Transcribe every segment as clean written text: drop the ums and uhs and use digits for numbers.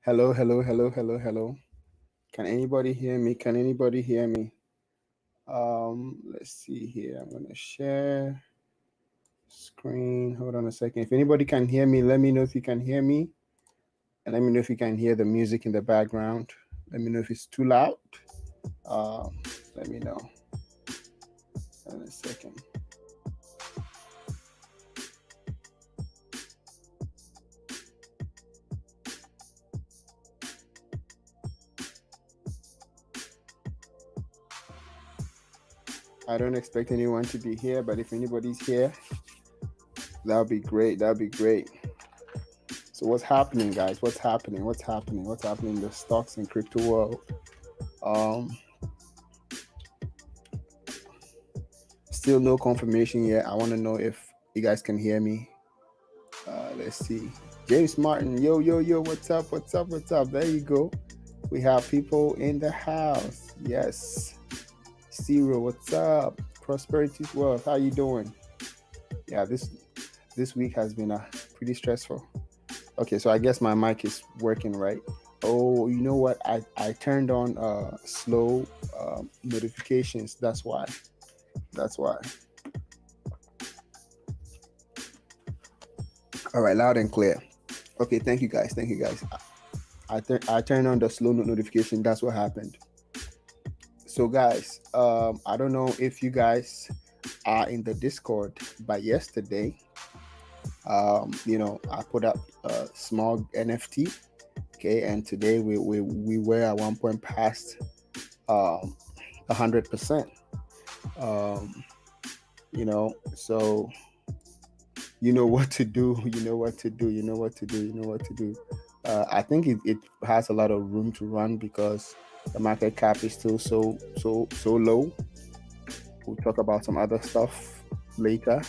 Hello, hello, hello, hello, hello. Can anybody hear me? Can anybody hear me? Let's see here. I'm gonna share screen. Hold on a second. If anybody can hear me, let me know if you can hear me, and let me know if you can hear the music in the background. Let me know if it's too loud. Um, Let me know in a second. I don't expect anyone to be here, but if anybody's here, that'll be great. That'll be great. So what's happening, guys? What's happening? What's happening? What's happening in the stocks and crypto world? Um, Still no confirmation yet. I want to know if you guys can hear me. Let's see. James Martin, yo, yo, yo, what's up? What's up? What's up? There you go. We have people in the house. Yes. Cyril, what's up? Prosperity's Wealth, how you doing? Yeah, this week has been pretty stressful. Okay, so I guess my mic is working right. Oh, you know what? I turned on slow notifications. That's why. That's why. All right, loud and clear. Okay, thank you guys. Thank you guys. I turned on the slow notification. That's what happened. So guys, I don't know if you guys are in the Discord, but yesterday, I put up a small NFT. Okay, and today we were at one point past 100%. Um, so you know what to do. You know what to do. You know what to do. You know what to do. I think it has a lot of room to run because the market cap is still so low. We'll talk about some other stuff later.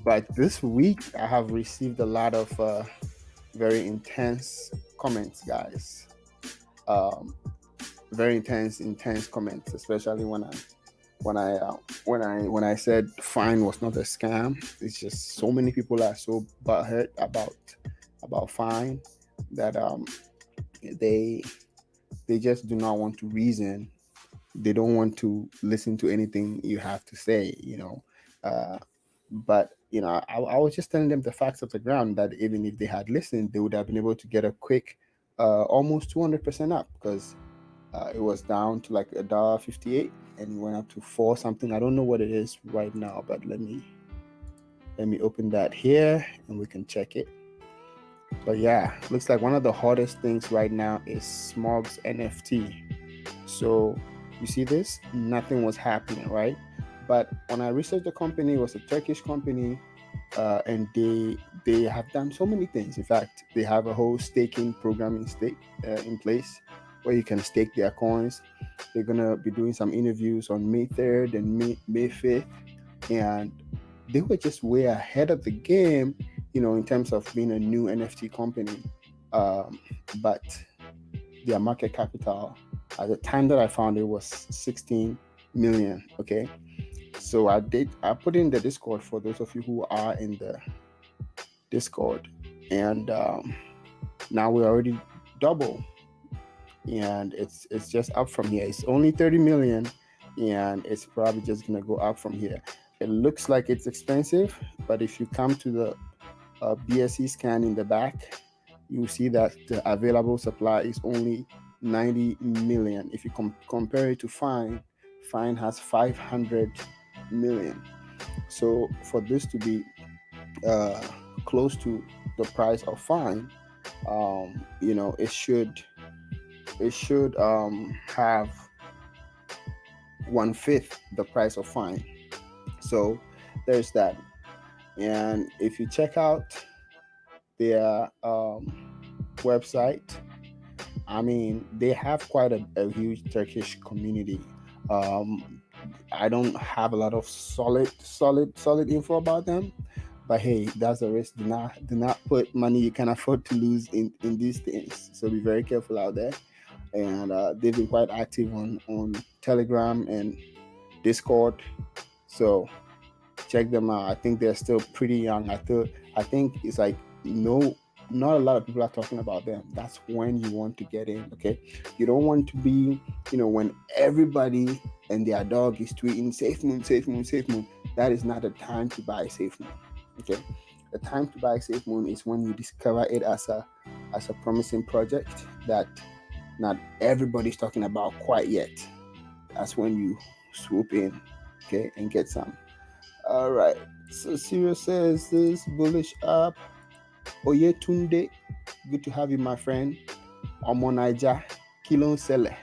But this week, I have received a lot of very intense comments, guys. Um, Very intense comments, especially when I said Fine was not a scam. It's just so many people are so butthurt about Fine that they they just do not want to reason. They don't want to listen to anything you have to say. But I was just telling them the facts of the ground that even if they had listened, they would have been able to get a quick, almost 200% up because it was down to like $1.58 and went up to four something. I don't know what it is right now, but let me open that here and we can check it. But yeah, looks like one of the hottest things right now is Smog's NFT. So you see this? Nothing was happening, right? But when I researched the company, it was a Turkish company, and they have done so many things. In fact, they have a whole staking program in place where you can stake their coins. They're gonna be doing some interviews on May 3rd and May 5th, and they were just way ahead of the game, in terms of being a new NFT company. Um, but their market capital at the time that I found it was 16 million. Okay, so I put in the Discord for those of you who are in the Discord, and now we're already double, and it's just up from here. It's only 30 million, and it's probably just gonna go up from here. It looks like it's expensive, but if you come to the BSC scan in the back, you see that the available supply is only 90 million. If you compare it to Fine has 500 million. So for this to be uh, close to the price of Fine, it should have 1/5 the price of Fine. So there's that. And if you check out their website, I mean, they have quite a huge Turkish community. Um, I don't have a lot of solid info about them, but hey, that's a risk. Do not put money you can afford to lose in these things. So be very careful out there. And they've been quite active on Telegram and Discord. So check them out. I think they're still pretty young. I think it's like no not a lot of people are talking about them. That's when you want to get in. Okay, you don't want to be, when everybody and their dog is tweeting safe moon, safe moon, safe moon. That is not the time to buy safe moon. Okay, the time to buy safe moon is when you discover it as a promising project that not everybody's talking about quite yet. That's when you swoop in, okay, and get some. All right. So Sirius says this bullish up. Oyetunde, good to have you, my friend. Omonaja, Kilon Sele.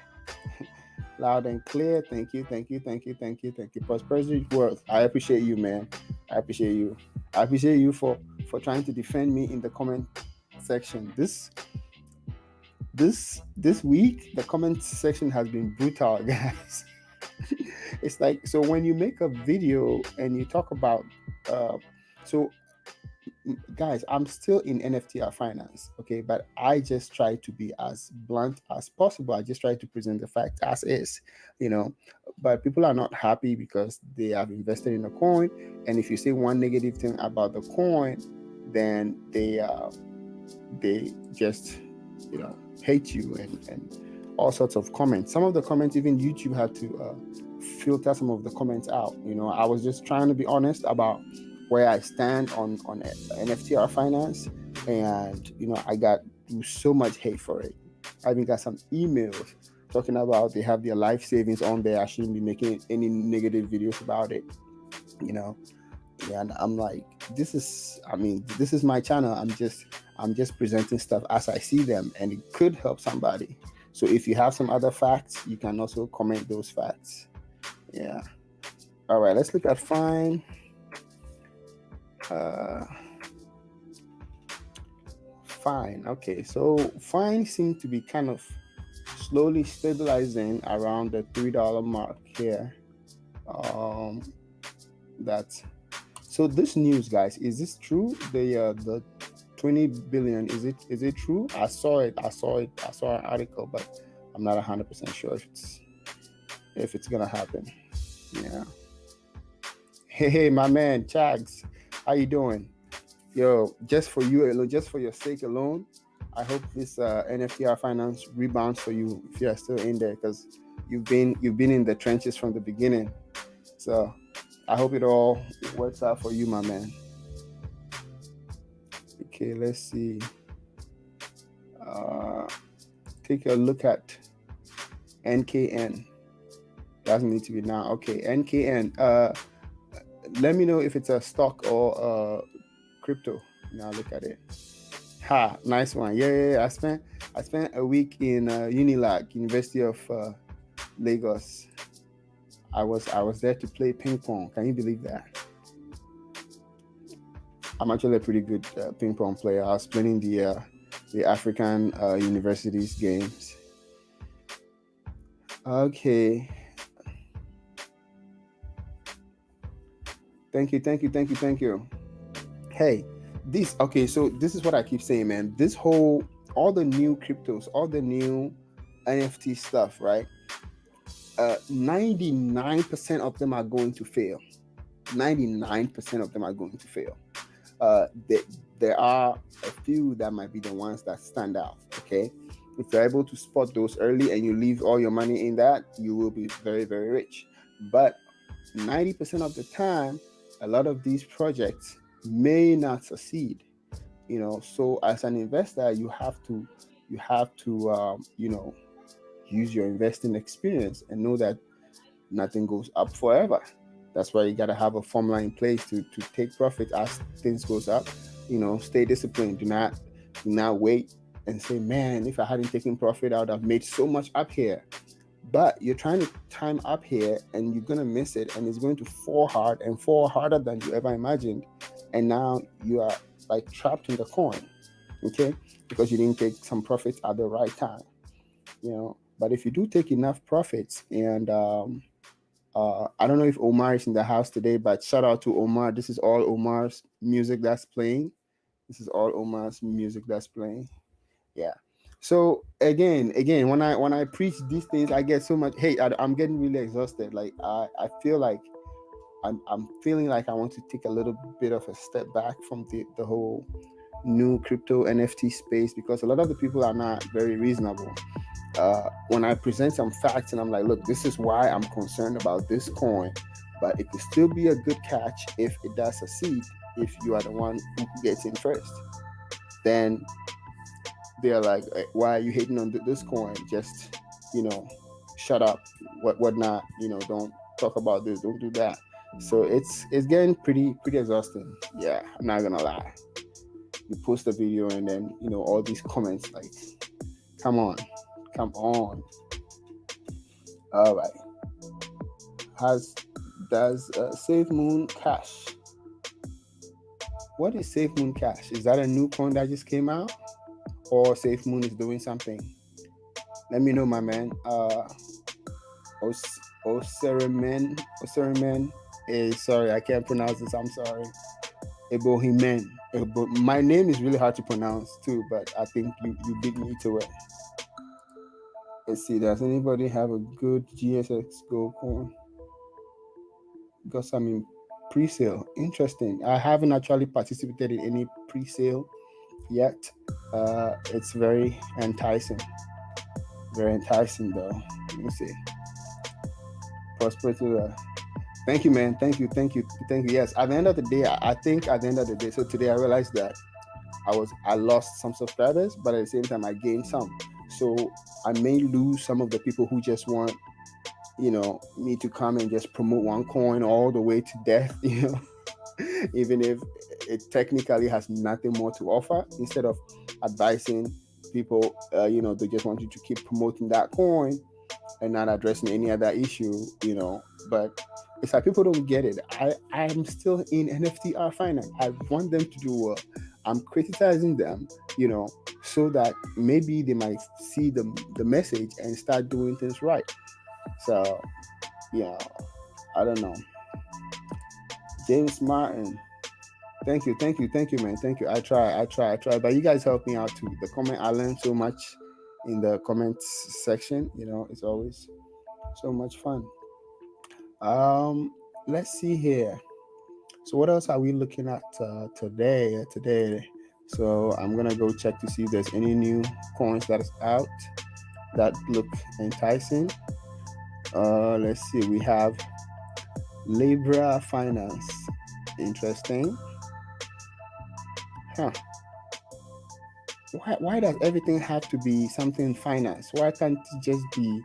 Loud and clear. Thank you, thank you, thank you, thank you, thank you. Prosperity Worth. I appreciate you, man. I appreciate you. I appreciate you for trying to defend me in the comment section. This week, the comment section has been brutal, guys. It's like, so when you make a video and you talk about so guys, I'm still in NFTR finance, okay, but I just try to be as blunt as possible. I just try to present the fact as is, you know. But people are not happy because they have invested in a coin, and if you say one negative thing about the coin, then they just, hate you, and all sorts of comments. Some of the comments, even YouTube had to filter some of the comments out. I was just trying to be honest about where I stand on NFTR finance, and I got so much hate for it. I even got some emails talking about they have their life savings on there. I shouldn't be making any negative videos about it. And I'm like, this is my channel. I'm just presenting stuff as I see them, and it could help somebody. So if you have some other facts, you can also comment those facts. Yeah. All right, let's look at Fine. Fine. Okay, so Fine seems to be kind of slowly stabilizing around the $3 mark here. That's so. This news, guys, is this true? The 20 billion, is it true? I saw an article, but I'm not 100% sure if it's gonna happen. Yeah. Hey, my man, Chags, how you doing? Yo, just for you alone, just for your sake alone, I hope this NFTR finance rebounds for you if you are still in there, because you've been in the trenches from the beginning. So I hope it all works out for you, my man. Okay, let's see. Take a look at NKN. Doesn't need to be now. Okay, NKN. Let me know if it's a stock or crypto. Now look at it. Ha, nice one. Yeah. I spent a week in Unilag, University of Lagos. I was there to play ping pong. Can you believe that? I'm actually a pretty good ping pong player. I was playing the African universities games. Okay. Thank you. Hey, so this is what I keep saying, man. All the new cryptos, all the new NFT stuff, right? 99% of them are going to fail. 99% of them are going to fail. There are a few that might be the ones that stand out, okay? If you're able to spot those early and you leave all your money in that, you will be very, very rich. But 90% of the time, a lot of these projects may not succeed. So as an investor, you have to use your investing experience and know that nothing goes up forever. That's why you got to have a formula in place to take profit as things goes up. Stay disciplined. Do not wait and say, man, if I hadn't taken profit, I would have made so much up here. But you're trying to time up here, and you're going to miss it, and it's going to fall hard and fall harder than you ever imagined. And now you are like trapped in the coin, okay? Because you didn't take some profits at the right time, But if you do take enough profits, and I don't know if Omar is in the house today, but shout out to Omar. This is all Omar's music that's playing. Yeah. So again, when I preach these things, I get so much. Hey, I'm getting really exhausted. Like I feel like I'm feeling like I want to take a little bit of a step back from the whole new crypto NFT space, because a lot of the people are not very reasonable. When I present some facts and I'm like, look, this is why I'm concerned about this coin, but it could still be a good catch if it does succeed, if you are the one who gets in first. Then they're like, why are you hating on this coin? Just, shut up, whatnot, don't talk about this, don't do that. So it's getting pretty exhausting. Yeah, I'm not gonna lie. You post a video and then, all these comments like, come on, come on. All right. Has does Save Moon Cash? What is Save Moon Cash? Is that a new coin that just came out, or Save Moon is doing something? Let me know, my man. Osirimen is, sorry, I can't pronounce this. I'm sorry. Ebohimen. My name is really hard to pronounce too, but I think you beat me to it. Let's see. Does anybody have a good GSX Go coin? Because I'm in pre-sale. Interesting. I haven't actually participated in any pre-sale yet. It's very enticing. Very enticing, though. Let me see. Prosperity. Thank you, man. Thank you. Yes. At the end of the day, I think at the end of the day. So today I realized that I lost some subscribers, but at the same time I gained some. So I may lose some of the people who just want, me to come and just promote one coin all the way to death, even if it technically has nothing more to offer. Instead of advising people, they just want you to keep promoting that coin and not addressing any other issue, but it's like people don't get it. I'm still in NFTR finance. I want them to do well. I'm criticizing them, so that maybe they might see the message and start doing things right. So, I don't know. James Martin, thank you, man. Thank you. I try. But you guys help me out too. The comment, I learned so much in the comments section. It's always so much fun. Let's see here. So what else are we looking at today? So I'm gonna go check to see if there's any new coins that is out that look enticing. Let's see. We have Libra Finance. Interesting. Huh. Why does everything have to be something finance? Why can't it just be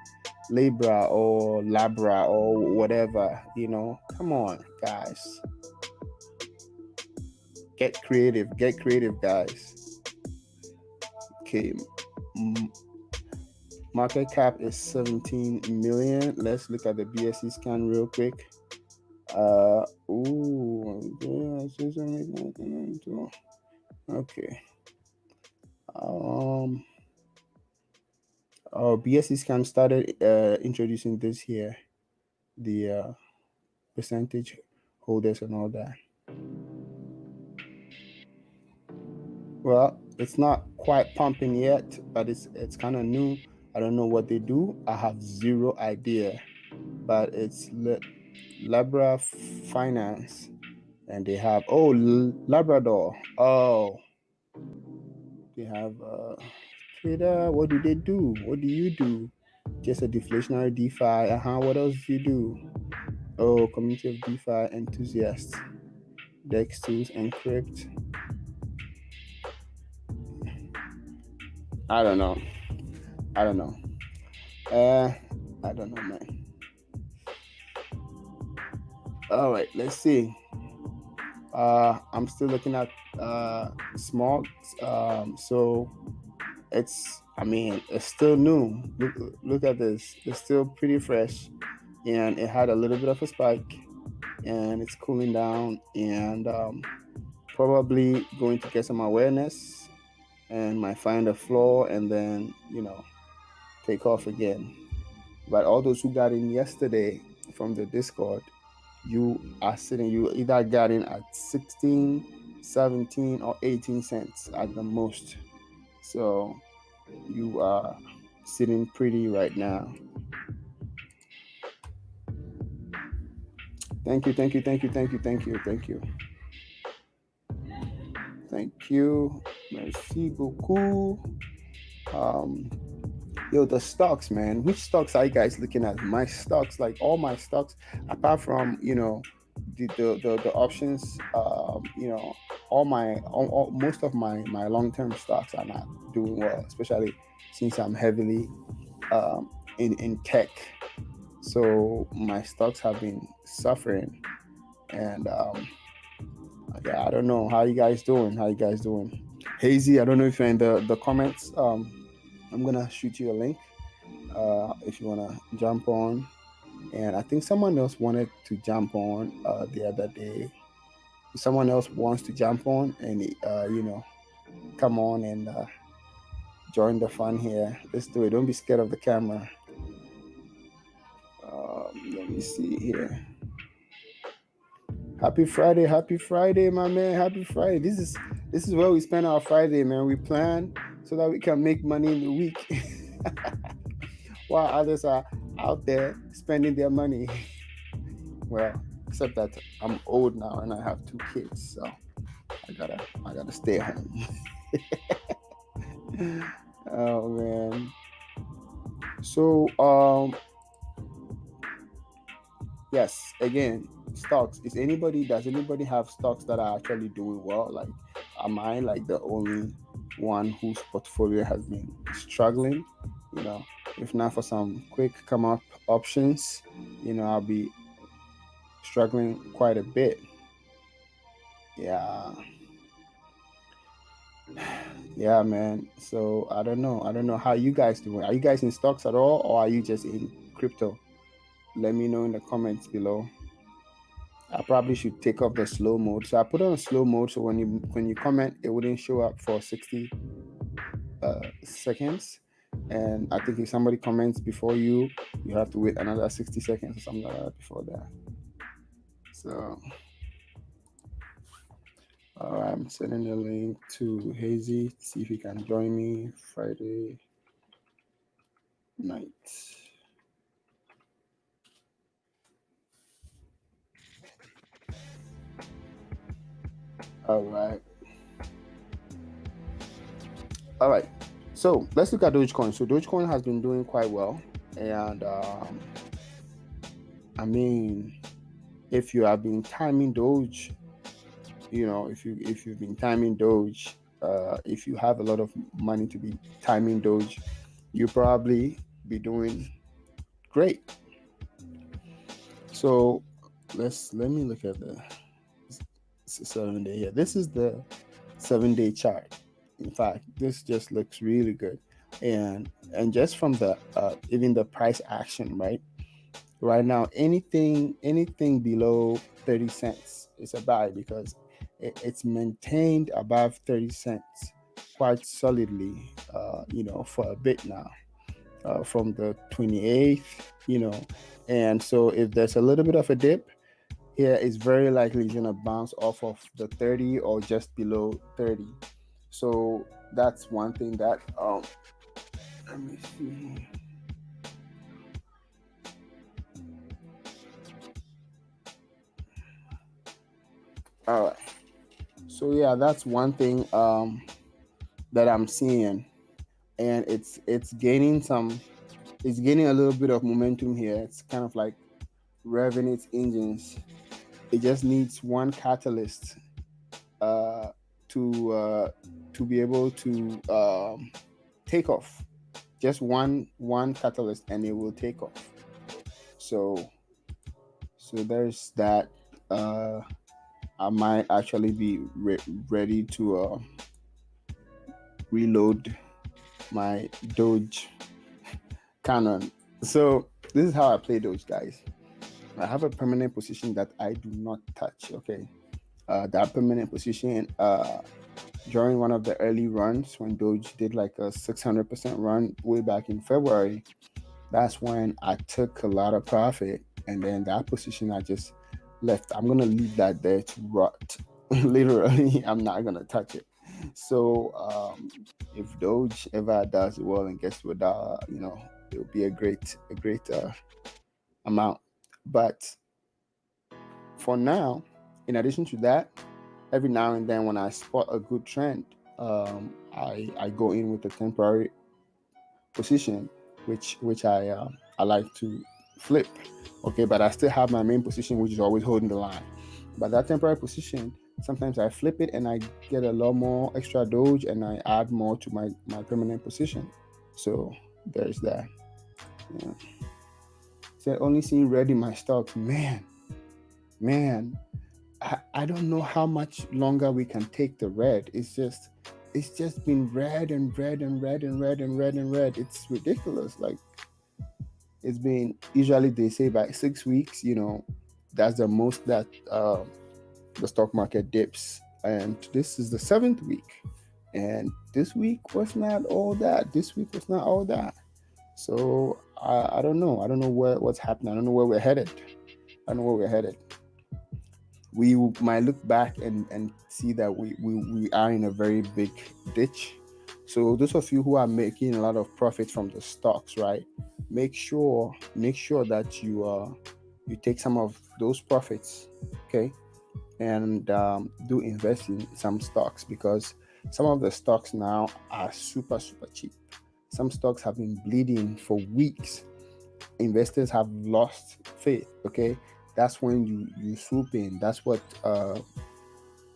Libra or Labra or whatever? Come on, guys. Get creative, guys. Okay. Market cap is 17 million. Let's look at the BSC scan real quick. Okay. BSC scan started introducing this here, the percentage holders and all that. Well, it's not quite pumping yet, but it's kind of new. I don't know what they do. I have zero idea, but it's Labra Finance, and they have Labrador. Oh, they have Twitter. What do they do? What do you do? Just a deflationary DeFi. What else do you do? Oh, community of DeFi enthusiasts. Dex tools encrypt. I don't know, man. All right, let's see. I'm still looking at small. So it's still new. Look at this. It's still pretty fresh, and it had a little bit of a spike, and it's cooling down, and probably going to get some awareness, and might find a floor, and then take off again. But all those who got in yesterday from the Discord, you either got in at 16, 17, or 18 cents at the most. So you are sitting pretty right now. Thank you. Thank you. Merci beaucoup. Yo, the stocks, man. Which stocks are you guys looking at? My stocks, like all my stocks, apart from the options. Most of my long term stocks are not doing well, especially since I'm heavily in tech. So my stocks have been suffering, and yeah, I don't know how you guys doing. How you guys doing? Hazy, I don't know if you're in the comments. I'm gonna shoot you a link if you wanna jump on. And I think someone else wanted to jump on the other day. If someone else wants to jump on and come on and join the fun here. Let's do it. Don't be scared of the camera. Let me see here. Happy Friday, my man. Happy Friday. This is where we spend our Friday, man. We plan so that we can make money in the week, while others are out there spending their money. Well, except that I'm old now and I have two kids, so I gotta stay home. Oh man. So yes, again, stocks. Does anybody have stocks that are actually doing well? Like, am I like the only one whose portfolio has been struggling? You know, if not for some quick come up options, I'll be struggling quite a bit. Yeah, yeah, man. So I don't know. I don't know how you guys doing. Are you guys in stocks at all, or are you just in crypto? Let me know in the comments below. I probably should take off the slow mode. So I put on slow mode so when you comment, it wouldn't show up for 60 seconds. And I think if somebody comments before you have to wait another 60 seconds or something like that before that. So I'm sending the link to Hazy. See if he can join me Friday night. All right. All right. So let's look at Dogecoin. So Dogecoin has been doing quite well, and I mean, if you have been timing Doge, if you've been timing Doge, if you have a lot of money to be timing Doge, you probably be doing great. So let me look at the 7 day here. This is the 7 day chart. In fact, this just looks really good, and just from the even the price action, right now, anything below 30 cents is a buy because it's maintained above 30 cents quite solidly, for a bit now, from the 28th, and so if there's a little bit of a dip here, it's very likely it's going to bounce off of the 30 or just below 30. So that's one thing that let me see. All right. So yeah, that's one thing that I'm seeing, and it's gaining a little bit of momentum here. It's kind of like revving its engines. It just needs one catalyst uh, to uh, to be able to take off. Just one catalyst, and it will take off. So there's that. Uh, I might actually be ready to reload my Doge Canon. So this is how I play Doge, guys. I have a permanent position that I do not touch. Okay, that permanent position during one of the early runs when Doge did like a 600% run way back in February. That's when I took a lot of profit, and then that position I just left. I'm gonna leave that there to rot. Literally, I'm not gonna touch it. So if Doge ever does well and gets to a dollar, it'll be a great amount. But for now, in addition to that, every now and then when I spot a good trend, I go in with a temporary position, which I like to flip. Okay, but I still have my main position, which is always holding the line. But that temporary position, sometimes I flip it and I get a lot more extra doge, and I add more to my permanent position. So there's that. Yeah. So only seeing red in my stocks, man. I don't know how much longer we can take the red. It's just been red and red and red and red and red and red. It's ridiculous. Like it's been usually they say by 6 weeks, that's the most that the stock market dips. And this is the seventh week. And this week was not all that. This week was not all that. So I don't know. I don't know what's happening. I don't know where we're headed. I don't know where we're headed. We might look back and see that we are in a very big ditch. So those of you who are making a lot of profit from the stocks, right? Make sure that you take some of those profits, okay, and do invest in some stocks, because some of the stocks now are super super cheap. Some stocks have been bleeding for weeks. Investors have lost faith. Okay, that's when you swoop in. That's what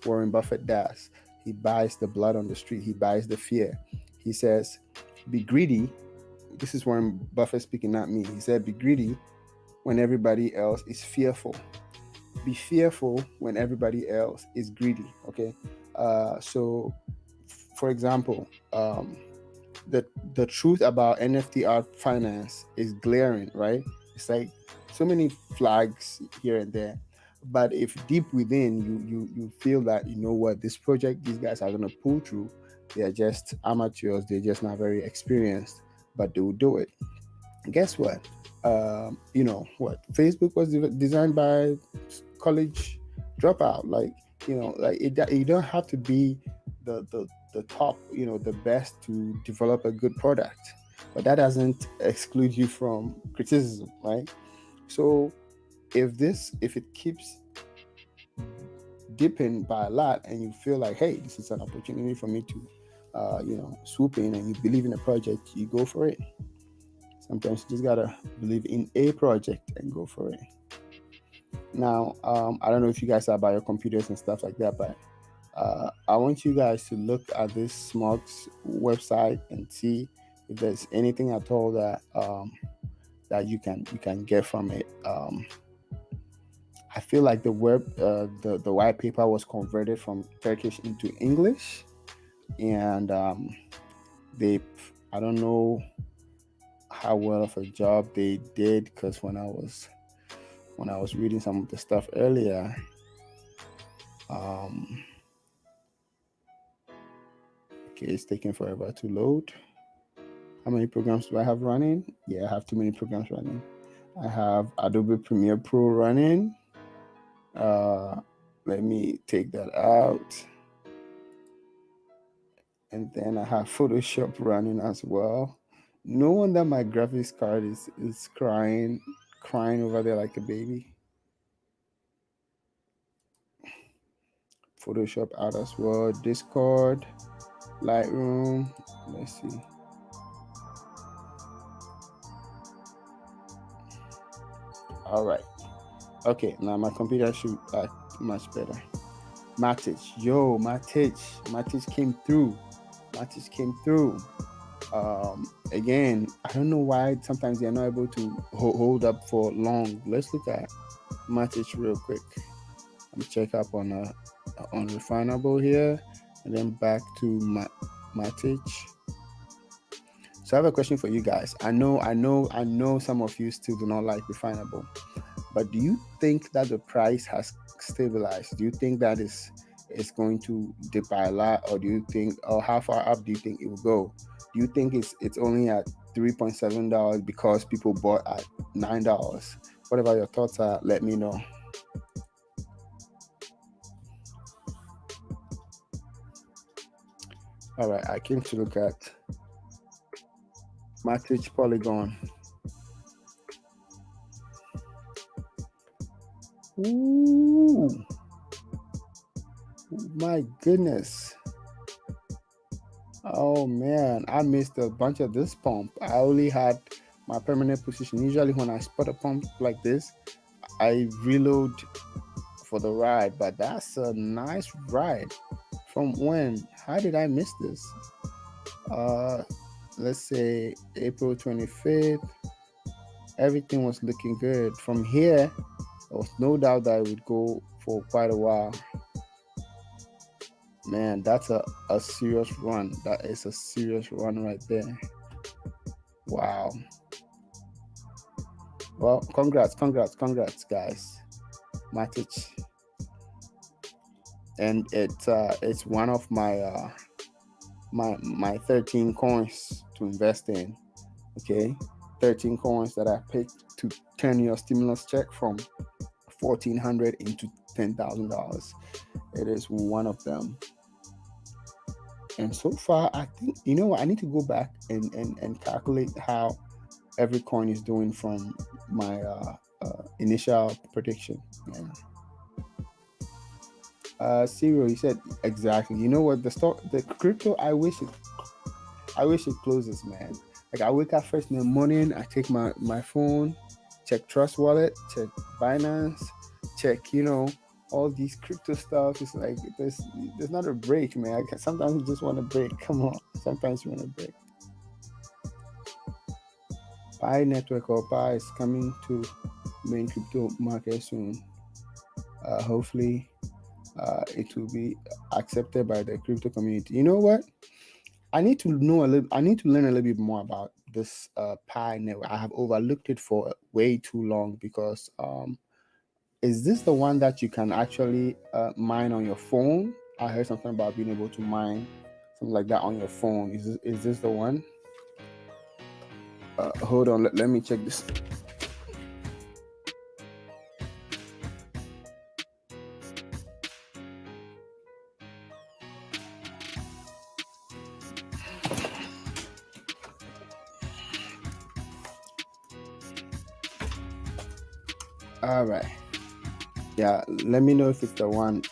Warren Buffett does. He buys the blood on the street. He buys the fear. He says, "Be greedy." This is Warren Buffett speaking, not me. He said, "Be greedy when everybody else is fearful. Be fearful when everybody else is greedy." Okay, so for example, the truth about NFT art finance is glaring, right? It's like so many flags here and there. But if deep within you feel that you know what, this project these guys are gonna pull through, they are just amateurs, they're just not very experienced, but they will do it. Guess what? You know what? Facebook was designed by college dropout. Like like you don't have to be the top, the best to develop a good product, but that doesn't exclude you from criticism, right? So if it keeps dipping by a lot, and you feel like, hey, this is an opportunity for me to swoop in, and you believe in a project, you go for it. Sometimes you just gotta believe in a project and go for it. Now, I don't know if you guys are by your computers and stuff like that, but I want you guys to look at this Smugs website and see if there's anything at all that you can get from it. I feel like the white paper was converted from Turkish into English, and they I don't know how well of a job they did, because when I was reading some of the stuff earlier, um, okay, it's taking forever to load. How many programs do I have running? Yeah, I have too many programs running. I have Adobe Premiere Pro running. Uh, Let me take that out. And then I have Photoshop running as well. No wonder my graphics card is crying over there like a baby. Photoshop out as well. Discord, Lightroom. Let's see. All right. Okay, now my computer should act much better. Matic, yo, Matic came through. Matic came through. Again, I don't know why sometimes they're not able to hold up for long. Let's look at Matic real quick. Let me check up on Refinable here, and then back to Matic. So I have a question for you guys. I know some of you still do not like Refinable, but do you think that the price has stabilized? Do you think that is going to dip by a lot, or do you think, or how far up do you think it will go? Do you think it's only at $3.7 because people bought at $9? Whatever your thoughts are, let me know. All right, I came to look at Matic Polygon. Ooh. My goodness. Oh man, I missed a bunch of this pump. I only had my permanent position. Usually, when I spot a pump like this, I reload for the ride. But that's a nice ride. From when? How did I miss this? Uh, let's say April 25th. Everything was looking good. From here, there was no doubt that I would go for quite a while. Man, that's a serious run. That is a serious run right there. Wow. Well, congrats, guys. Matic, and it's one of my 13 coins to invest in. Okay, 13 coins that I picked to turn your stimulus check from 1,400 into $10,000. It is one of them. And so far, I think, you know what, I need to go back and calculate how every coin is doing from my initial prediction. Yeah. Serial, you said exactly. You know what, the crypto, I wish it closes, man. Like, I wake up first in the morning, I take my phone, check Trust Wallet, check Binance, check, all these crypto stuff. It's like there's not a break, man. Sometimes you just want to break. Come on, sometimes you want to break. Pi network or Pi is coming to main crypto market soon. Hopefully, it will be accepted by the crypto community. You know what? I need to know a little. I need to learn a little bit more about this Pi network. I have overlooked it for way too long because is this the one that you can actually mine on your phone? I heard something about being able to mine something like that on your phone. Is this the one? Hold on. Let me check this. All right. Yeah. Let me know if it's the one.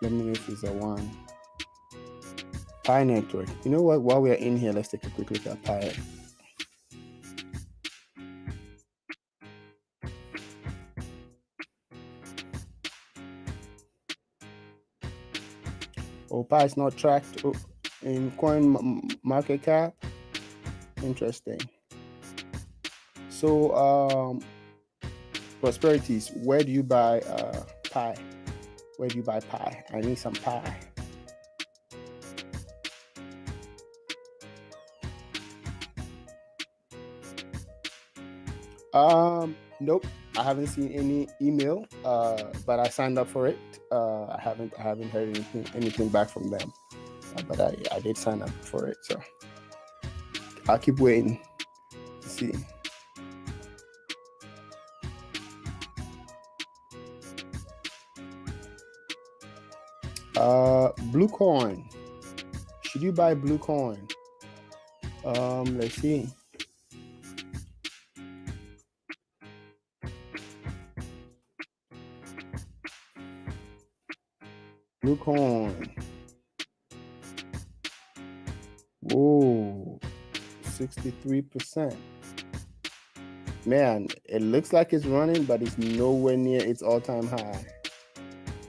Let me know if it's the one. Pi network. You know what? While we are in here, let's take a quick look at Pi. Oh, Pi is not tracked in coin market cap. Interesting. So, Prosperities, where do you buy Pi? Where do you buy Pi? I need some Pi. Nope. I haven't seen any email, but I signed up for it. I haven't heard anything back from them, but I did sign up for it, so I'll keep waiting to see. Bluecoin. Should you buy Bluecoin? Let's see. Bluecoin. Whoa, 63%. Man, it looks like it's running, but it's nowhere near its all-time high.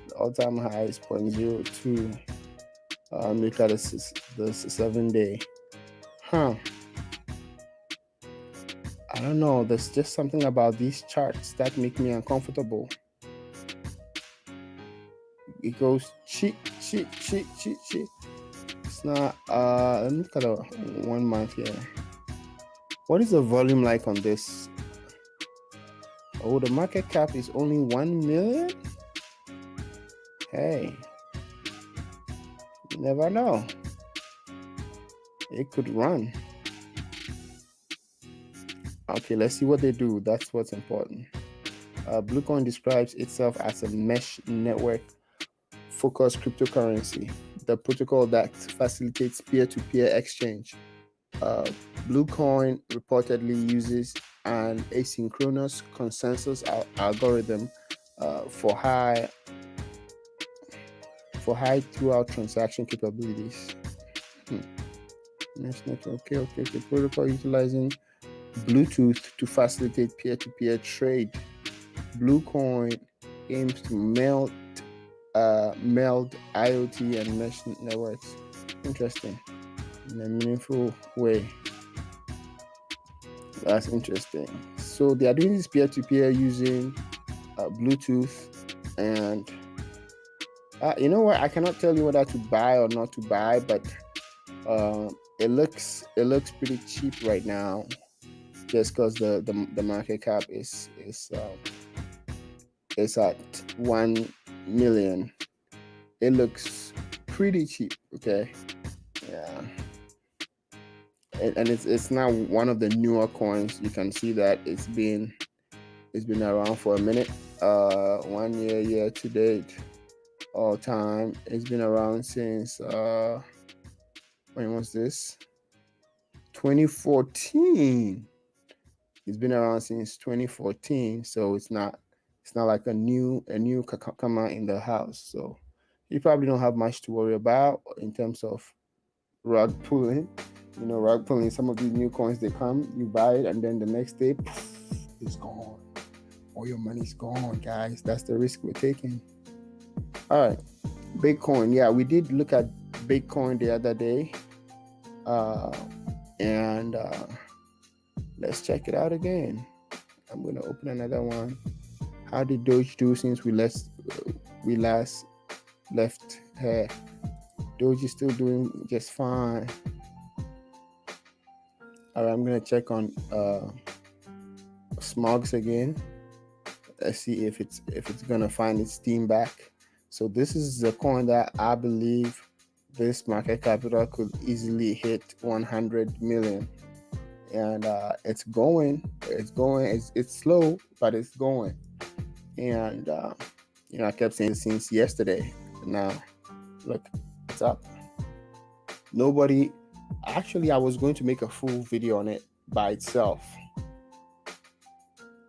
The all-time high is 0.02. Look at the 7-day. Huh. I don't know. There's just something about these charts that make me uncomfortable. It goes cheat. It's not. Let me look at a 1 month here. What is the volume like on this? Oh, the market cap is only 1 million. Hey, you never know. It could run. Okay, let's see what they do. That's what's important. Bluecoin describes itself as a mesh network focused cryptocurrency, the protocol that facilitates peer-to-peer exchange. Bluecoin reportedly uses an asynchronous consensus algorithm for high for high throughout transaction capabilities. Okay. Protocol utilizing Bluetooth to facilitate peer-to-peer trade. Bluecoin aims to meld IoT and mesh networks. Interesting. In a meaningful way. That's interesting. So they are doing this peer-to-peer using Bluetooth, and you know what? I cannot tell you whether to buy or not to buy, but it looks pretty cheap right now, just because the market cap is at 1 million. It looks pretty cheap. Okay, yeah. And it's now one of the newer coins. You can see that it's been around for a minute. 1 year to date, all time. It's been around since when was this? 2014. It's been around since 2014, so it's not like a new come out in the house. So you probably don't have much to worry about in terms of rug pulling. Rug pulling. Some of these new coins, they come, you buy it, and then the next day, it's gone. All your money's gone, guys. That's the risk we're taking. All right, Bitcoin. Yeah, we did look at Bitcoin the other day, and let's check it out again. I'm gonna open another one. How did Doge do since we last left her? Doge is still doing just fine. All right, I'm gonna check on Smogs again. Let's see if it's gonna find its steam back. So this is the coin that I believe this market capital could easily hit 100 million, and it's going. It's slow, but it's going. And I kept saying this since yesterday. Now, look, it's up. Nobody. Actually, I was going to make a full video on it by itself.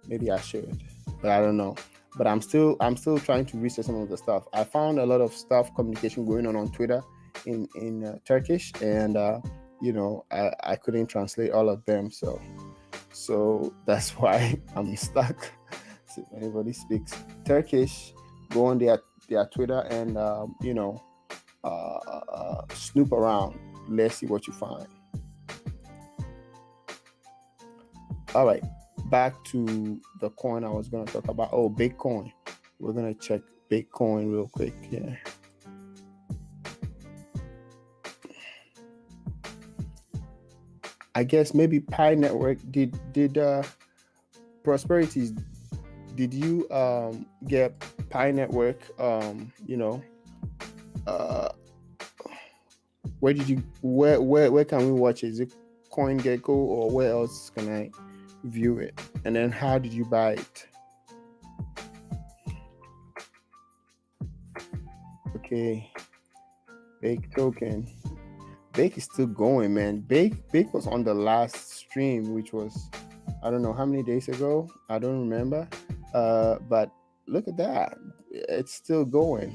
Maybe I should, but I don't know. But I'm still trying to research some of the stuff. I found a lot of stuff, communication going on Twitter in Turkish, and I couldn't translate all of them. So that's why I'm stuck. So if anybody speaks Turkish, go on their Twitter and snoop around. Let's see what you find. All right, back to the coin I was going to talk about. Oh, Bitcoin. We're going to check Bitcoin real quick here. I guess maybe Pi Network did Prosperities. Did you get Pi Network? Where can we watch it? Is it CoinGecko, or where else can I view it? And then how did you buy it? Okay, Bake token. Bake is still going, man. Bake was on the last stream, which was, I don't know how many days ago. I don't remember. But look at that. It's still going.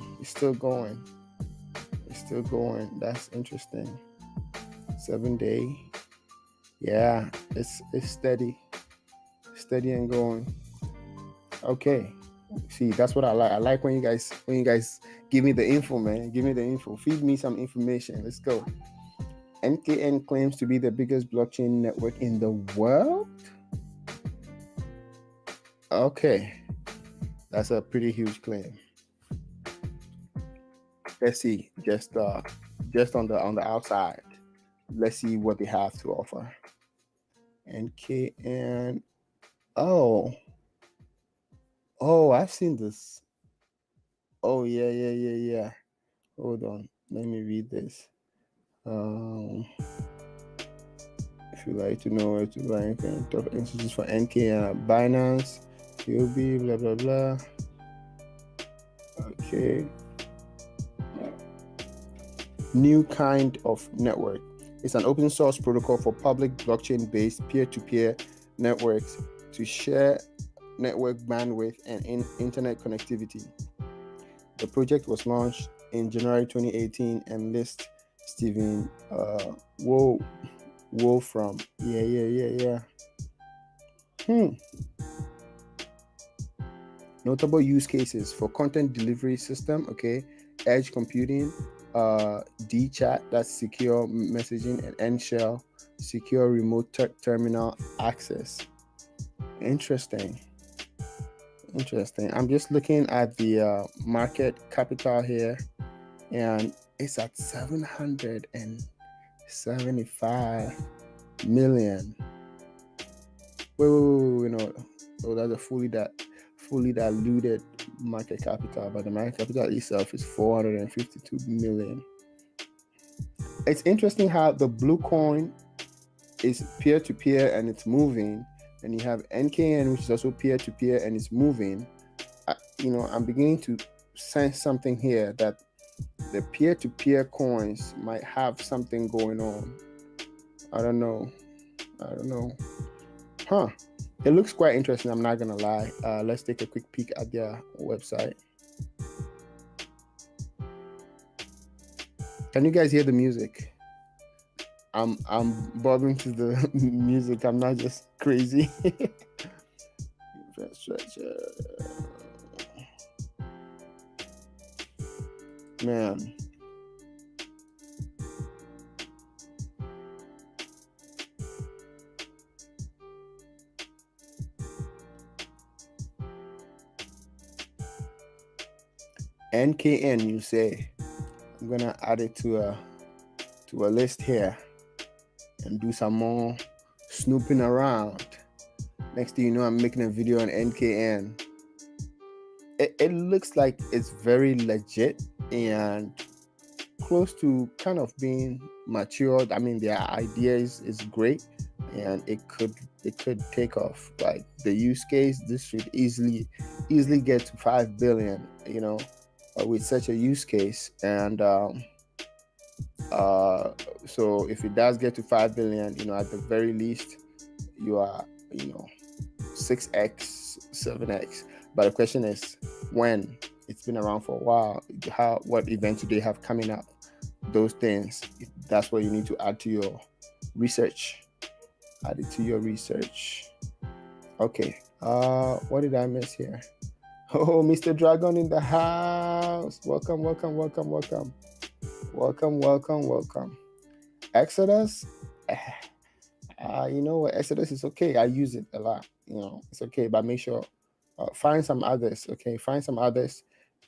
That's interesting. 7 day. Yeah, it's steady and going. Okay. See, that's what I like. I like when you guys give me the info, man. Give me the info. Feed me some information. Let's go. NKN claims to be the biggest blockchain network in the world. Okay, that's a pretty huge claim. Let's see, just on the outside. Let's see what they have to offer. NKN. Oh, I've seen this. Oh yeah. Hold on, let me read this. If you like to know where to buy top institutions for NKN, Binance, QB, blah blah blah. Okay. New kind of network. It's an open source protocol for public blockchain-based peer-to-peer networks to share network bandwidth and internet connectivity. The project was launched in January 2018 and list Stephen Whoa Wolfram. Yeah. Notable use cases for content delivery system, okay, edge computing, DChat, that's secure messaging, and Nshell, secure remote terminal access. Interesting. I'm just looking at the market capital here, and it's at 775 million. Wait, no. Oh, that's a fully diluted market capital, but the market capital itself is 452 million. It's interesting how the blue coin is peer-to-peer and it's moving, and you have NKN, which is also peer-to-peer and it's moving. I'm beginning to sense something here, that the peer-to-peer coins might have something going on. I don't know. It looks quite interesting, I'm not gonna lie. Let's take a quick peek at their website. Can you guys hear the music? I'm bobbing to the music. I'm not just crazy. Man. NKN, you say? I'm gonna add it to a list here and do some more snooping around. Next thing you know, I'm making a video on NKN. It looks like it's very legit and close to kind of being matured. I mean, their idea is great, and it could take off. Like the use case, this should easily get to 5 billion, with such a use case. And so if it does get to 5 billion, at the very least, you are 6x 7x. But the question is, when? It's been around for a while. What events do they have coming up? Those things, that's what you need to add to your research. Add it to your research. Okay, what did I miss here? Oh, Mr. Dragon in the house. Welcome. Exodus. You know what? Exodus is okay. I use it a lot. It's okay, but make sure find some others. Okay, find some others.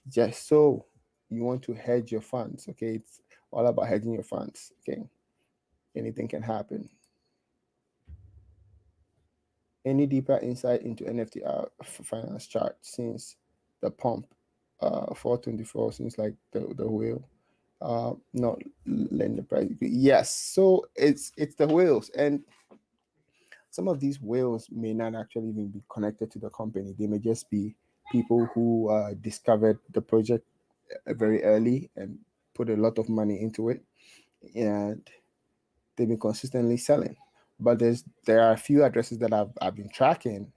Just so you want to hedge your funds. Okay, it's all about hedging your funds. Okay, anything can happen. Any deeper insight into NFT finance chart since the pump? 424 seems like the whale. Not lend the price. Yes, so it's the whales, and some of these whales may not actually even be connected to the company. They may just be people who discovered the project very early and put a lot of money into it, and they've been consistently selling. But there are a few addresses that I've been tracking,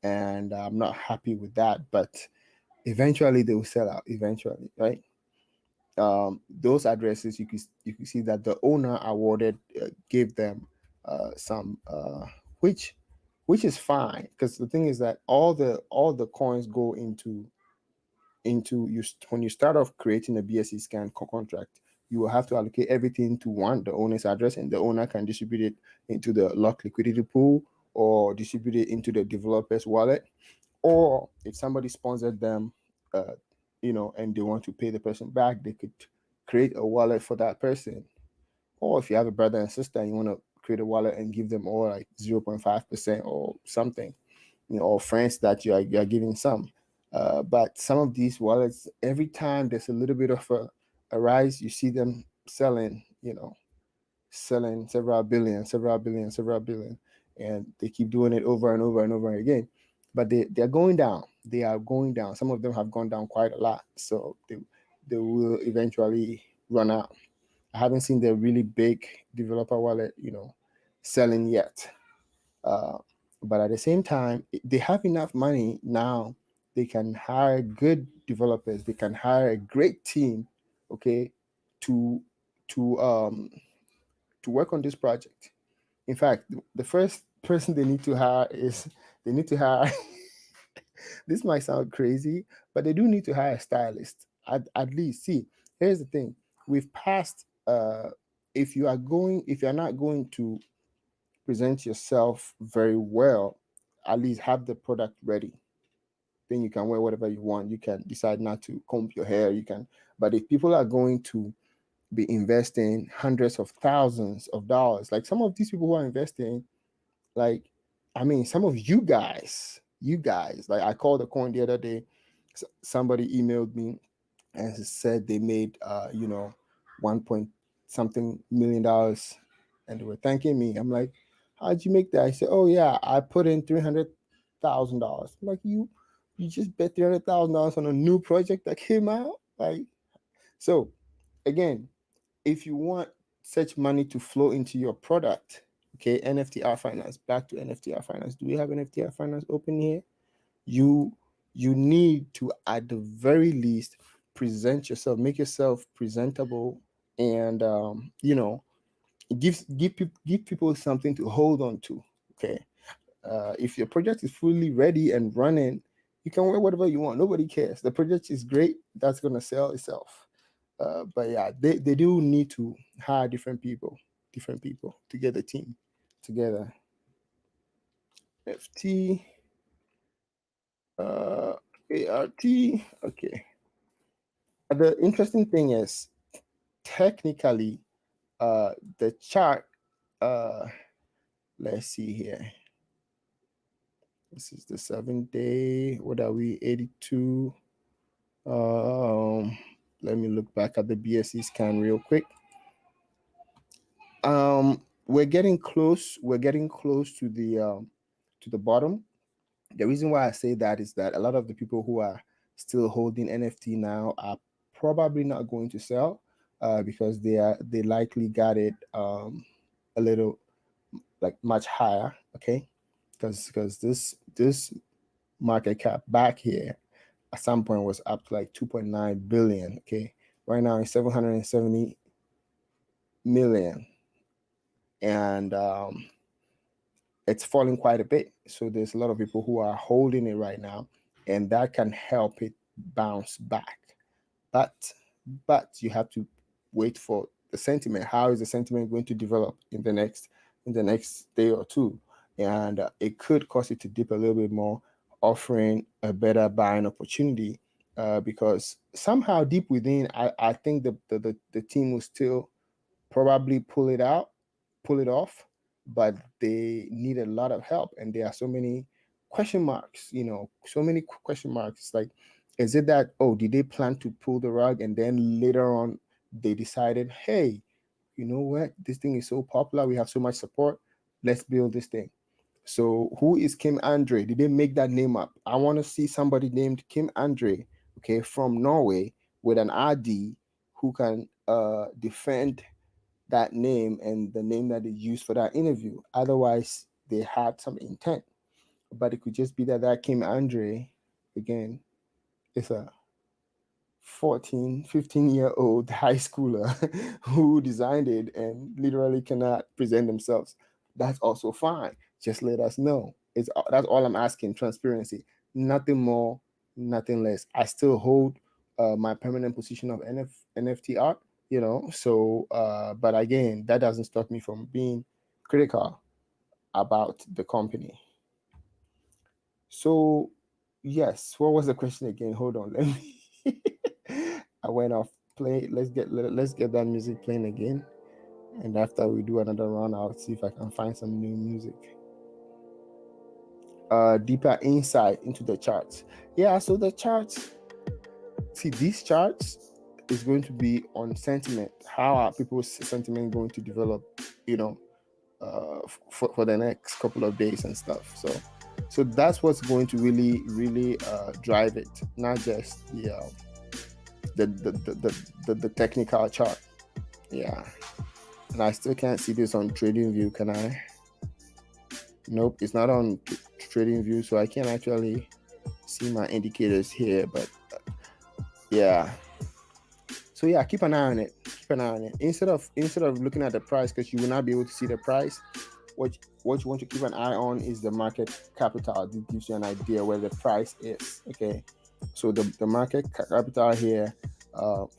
and I'm not happy with that. But eventually they will sell out. Eventually, right? Those addresses, you can see that the owner awarded gave them some, which is fine, because the thing is that all the coins go into you. When you start off creating a BSC scan contract, you will have to allocate everything to the owner's address, and the owner can distribute it into the locked liquidity pool or distribute it into the developer's wallet, or if somebody sponsored them, and they want to pay the person back, they could create a wallet for that person. Or if you have a brother and sister and you want to create a wallet and give them all like 0.5% or something, or friends that you are giving some. But some of these wallets, every time there's a little bit of a rise, you see them selling several billion, and they keep doing it over and over and over again. But they're going down. They are going down. Some of them have gone down quite a lot, so they will eventually run out. I haven't seen the really big developer wallet, selling yet. But at the same time, they have enough money now. They can hire good developers. They can hire a great team okay, to to um to work on this project. In fact, the first person they need to hire is they need to hire this might sound crazy, but they do need to hire a stylist. At least, see, here's the thing. We've passed if you're not going to present yourself very well, at least have the product ready. Then you can wear whatever you want. You can decide not to comb your hair. You can, but if people are going to be investing hundreds of thousands of dollars, like some of these people who are investing, like, I mean, some of you guys, like I called a coin the other day. Somebody emailed me and said they made, 1 point something $1 million, and they were thanking me. I'm like, how'd you make that? I said, oh yeah, I put in $300,000. I'm like, you just bet $300,000 on a new project that came out, like. So again, if you want such money to flow into your product, okay, NFTR Finance, back to NFTR Finance. Do we have NFTR Finance open here? You you need to, at the very least, present yourself, make yourself presentable, and give people something to hold on to. Okay, if your project is fully ready and running, you can wear whatever you want. Nobody cares. The project is great. That's gonna sell itself. But yeah, they do need to hire different people to get the team together. FT, uh, ART. Okay. The interesting thing is, technically, the chart. Uh, let's see here. This is the 7 day. What are we? 82. Um, Let me look back at the BSC scan real quick. We're getting close. We're getting close to the bottom. The reason why I say that is that a lot of the people who are still holding NFT now are probably not going to sell, because they likely got it a little, like, much higher. Okay, because this market cap back here at some point was up to like 2.9 billion. Okay, right now it's 770 million, and it's falling quite a bit. So there's a lot of people who are holding it right now, and that can help it bounce back. But you have to wait for the sentiment. How is the sentiment going to develop in the next day or two? And it could cause it to dip a little bit more, offering a better buying opportunity. Because somehow deep within, I think the team will still probably pull it off, but they need a lot of help, and there are so many question marks. So many question marks. It's like, is it that, oh, did they plan to pull the rug, and then later on they decided, hey, you know what, this thing is so popular, we have so much support, let's build this thing. So who is Kim Andre? Did they make that name up? I want to see somebody named Kim Andre, okay, from Norway, with an RD, who can defend that name and the name that they used for that interview. Otherwise, they had some intent. But it could just be that Kim Andre, again, is a 14, 15-year-old high schooler who designed it and literally cannot present themselves. That's also fine. Just let us know. That's all I'm asking. Transparency, nothing more, nothing less. I still hold my permanent position of NFT art. So but again, that doesn't stop me from being critical about the company. So yes, what was the question again? Hold on, let me. I went off play. Let's get that music playing again, and after we do another run, I'll see if I can find some new music. Deeper insight into the charts. Yeah, so the charts. See, these charts is going to be on sentiment. How are people's sentiment going to develop? You know, for the next couple of days and stuff. So that's what's going to really drive it, not just the technical chart. Yeah, and I still can't see this on TradingView. Can I? Nope, it's not on TradingView, so I can't actually see my indicators here. But yeah, So yeah, keep an eye on it. Keep an eye on it. Instead of looking at the price, because you will not be able to see the price. What you want to keep an eye on is the market capital. This gives you an idea where the price is. Okay, so the market capital here,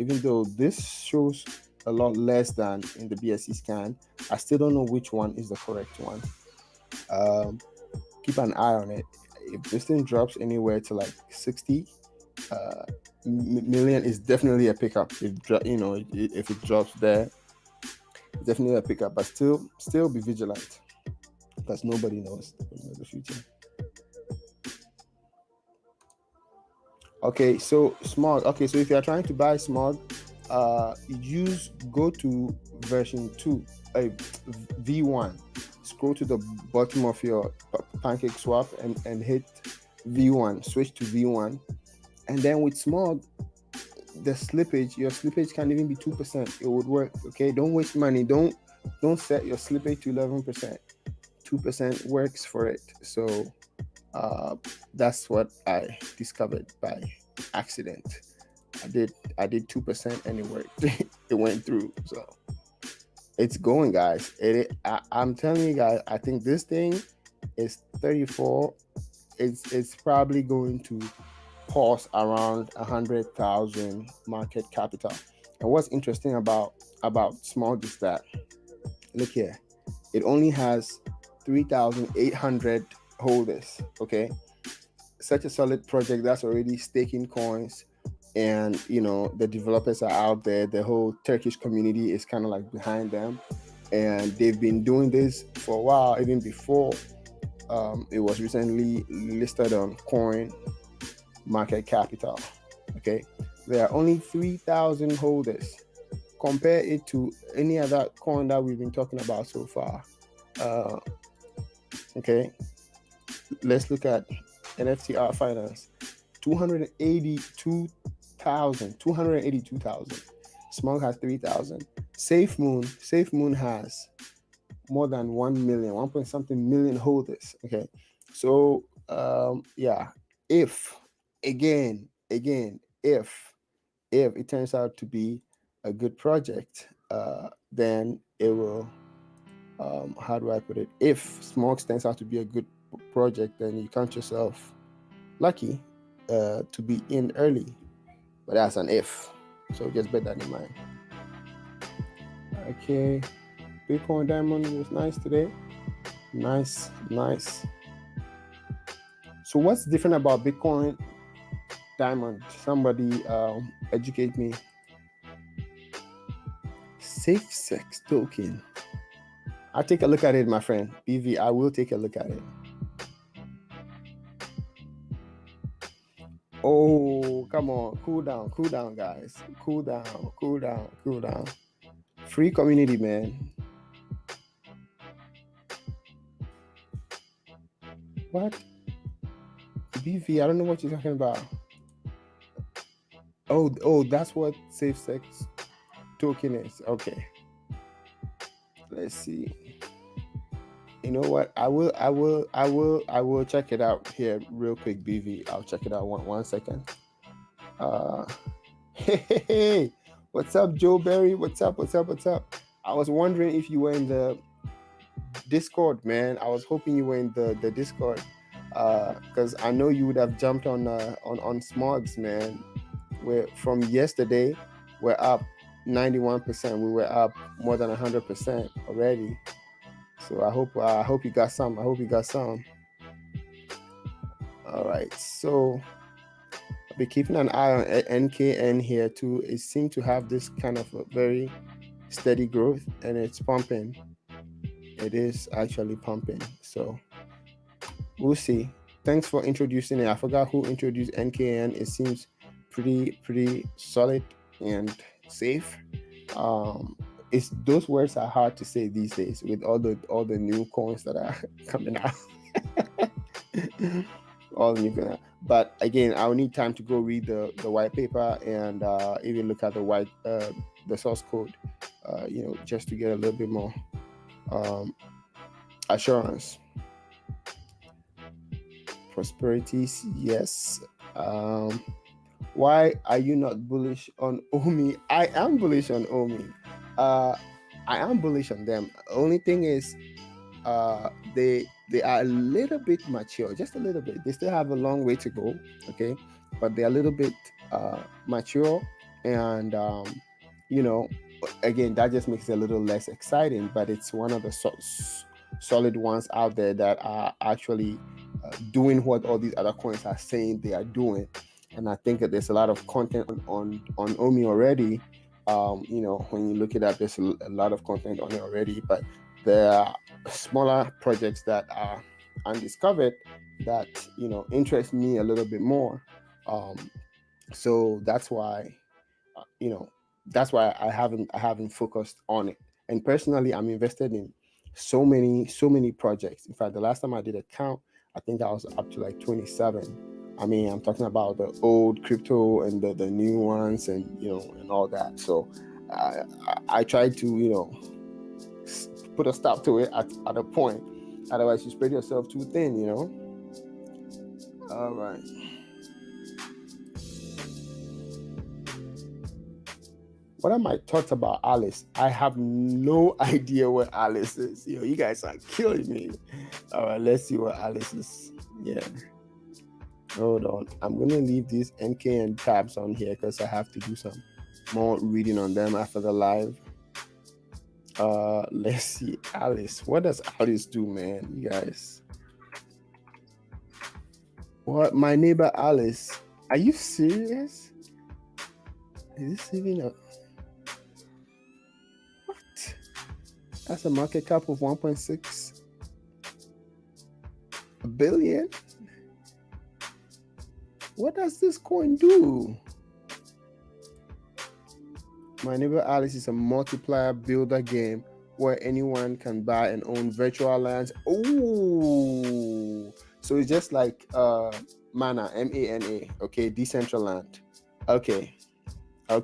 even though this shows a lot less than in the BSC scan, I still don't know which one is the correct one. Um, Keep an eye on it. If this thing drops anywhere to like 60 uh, million, is definitely a pickup. If it drops there, it's definitely a pickup. But still be vigilant, because nobody knows the future. Okay, so smog. Okay, so if you are trying to buy smog, go to version 2, V1. Scroll to the bottom of your pancake swap and hit V1. Switch to V1, and then with smog, your slippage can even be 2%. It would work. Okay, don't waste money. Don't set your slippage to 11%. 2% works for it. So that's what I discovered by accident. I did 2% and it worked. It went through. So it's going, guys. I'm telling you guys, I think this thing is 34. It's probably going to pause around 100,000 market capital. And what's interesting about smog is that, look here, it only has 3,800 holders. Okay, such a solid project that's already staking coins, and the developers are out there. The whole Turkish community is kind of like behind them, and they've been doing this for a while, even before it was recently listed on Coin Market Capital. Okay, there are only 3,000 holders. Compare it to any other coin that we've been talking about so far. Okay, let's look at NFTR Finance. 282,000. Smog has 3,000. SafeMoon has more than 1 million, 1 point something million holders. Okay, so yeah, if again, if it turns out to be a good project, then it will. How do I put it? If Smog turns out to be a good project, then you count yourself lucky to be in early. But that's an if, so just bear that in mind. Okay, Bitcoin Diamond was nice today. Nice. So what's different about Bitcoin Diamond? Somebody educate me. SafeSec token. I'll take a look at it, my friend. BV, I will take a look at it. Oh, come on. Cool down, guys. Cool down. Free community, man. What? BV, I don't know what you're talking about. Oh, that's what SafeSec token is. Okay. Let's see. You know what? I will check it out here real quick, BV. I'll check it out one second. Hey, what's up, Joe Berry? What's up? I was wondering if you were in the Discord, man. I was hoping you were in the Discord, because I know you would have jumped on Smogs, man. From yesterday, we're up 91%. We were up more than 100% already. So I hope you got some. All right. So I'll be keeping an eye on NKN here too. It seems to have this kind of a very steady growth, and it's pumping. It is actually pumping. So we'll see. Thanks for introducing it. I forgot who introduced NKN. It seems pretty solid and safe. It's those words are hard to say these days with all the new coins that are coming out. All new, but again, I'll need time to go read the white paper and even look at the source code, just to get a little bit more assurance. Prosperities, yes. Why are you not bullish on Omi? I am bullish on Omi. Uh, I am bullish on them. Only thing is, they are a little bit mature, just a little bit. They still have a long way to go, okay, but they're a little bit mature, and you know, again, that just makes it a little less exciting. But it's one of the solid ones out there that are actually doing what all these other coins are saying they are doing. And I think that there's a lot of content on Omi already. When you look it up, there's a lot of content on it already, but there are smaller projects that are undiscovered that interest me a little bit more. Um, so uh, you know that's why I haven't focused on it. And personally, I'm invested in so many projects. In fact, the last time I did a count, I think I was up to like 27. I mean, I'm talking about the old crypto and the new ones, and and all that. So I tried to put a stop to it at a point. Otherwise, you spread yourself too thin. All right. What are my thoughts about Alice? I have no idea what Alice is. You guys are killing me. All right, let's see what Alice is. Yeah. Hold on. I'm going to leave these NKN tabs on here because I have to do some more reading on them after the live. Let's see. Alice. What does Alice do, man? You guys. What? My neighbor Alice. Are you serious? Is this even a... What? That's a market cap of 1.6 billion? What does this coin do? My neighbor Alice is a multiplier builder game where anyone can buy and own virtual lands. Oh, so it's just like Mana, MANA. Okay, Decentraland. Okay. Oh,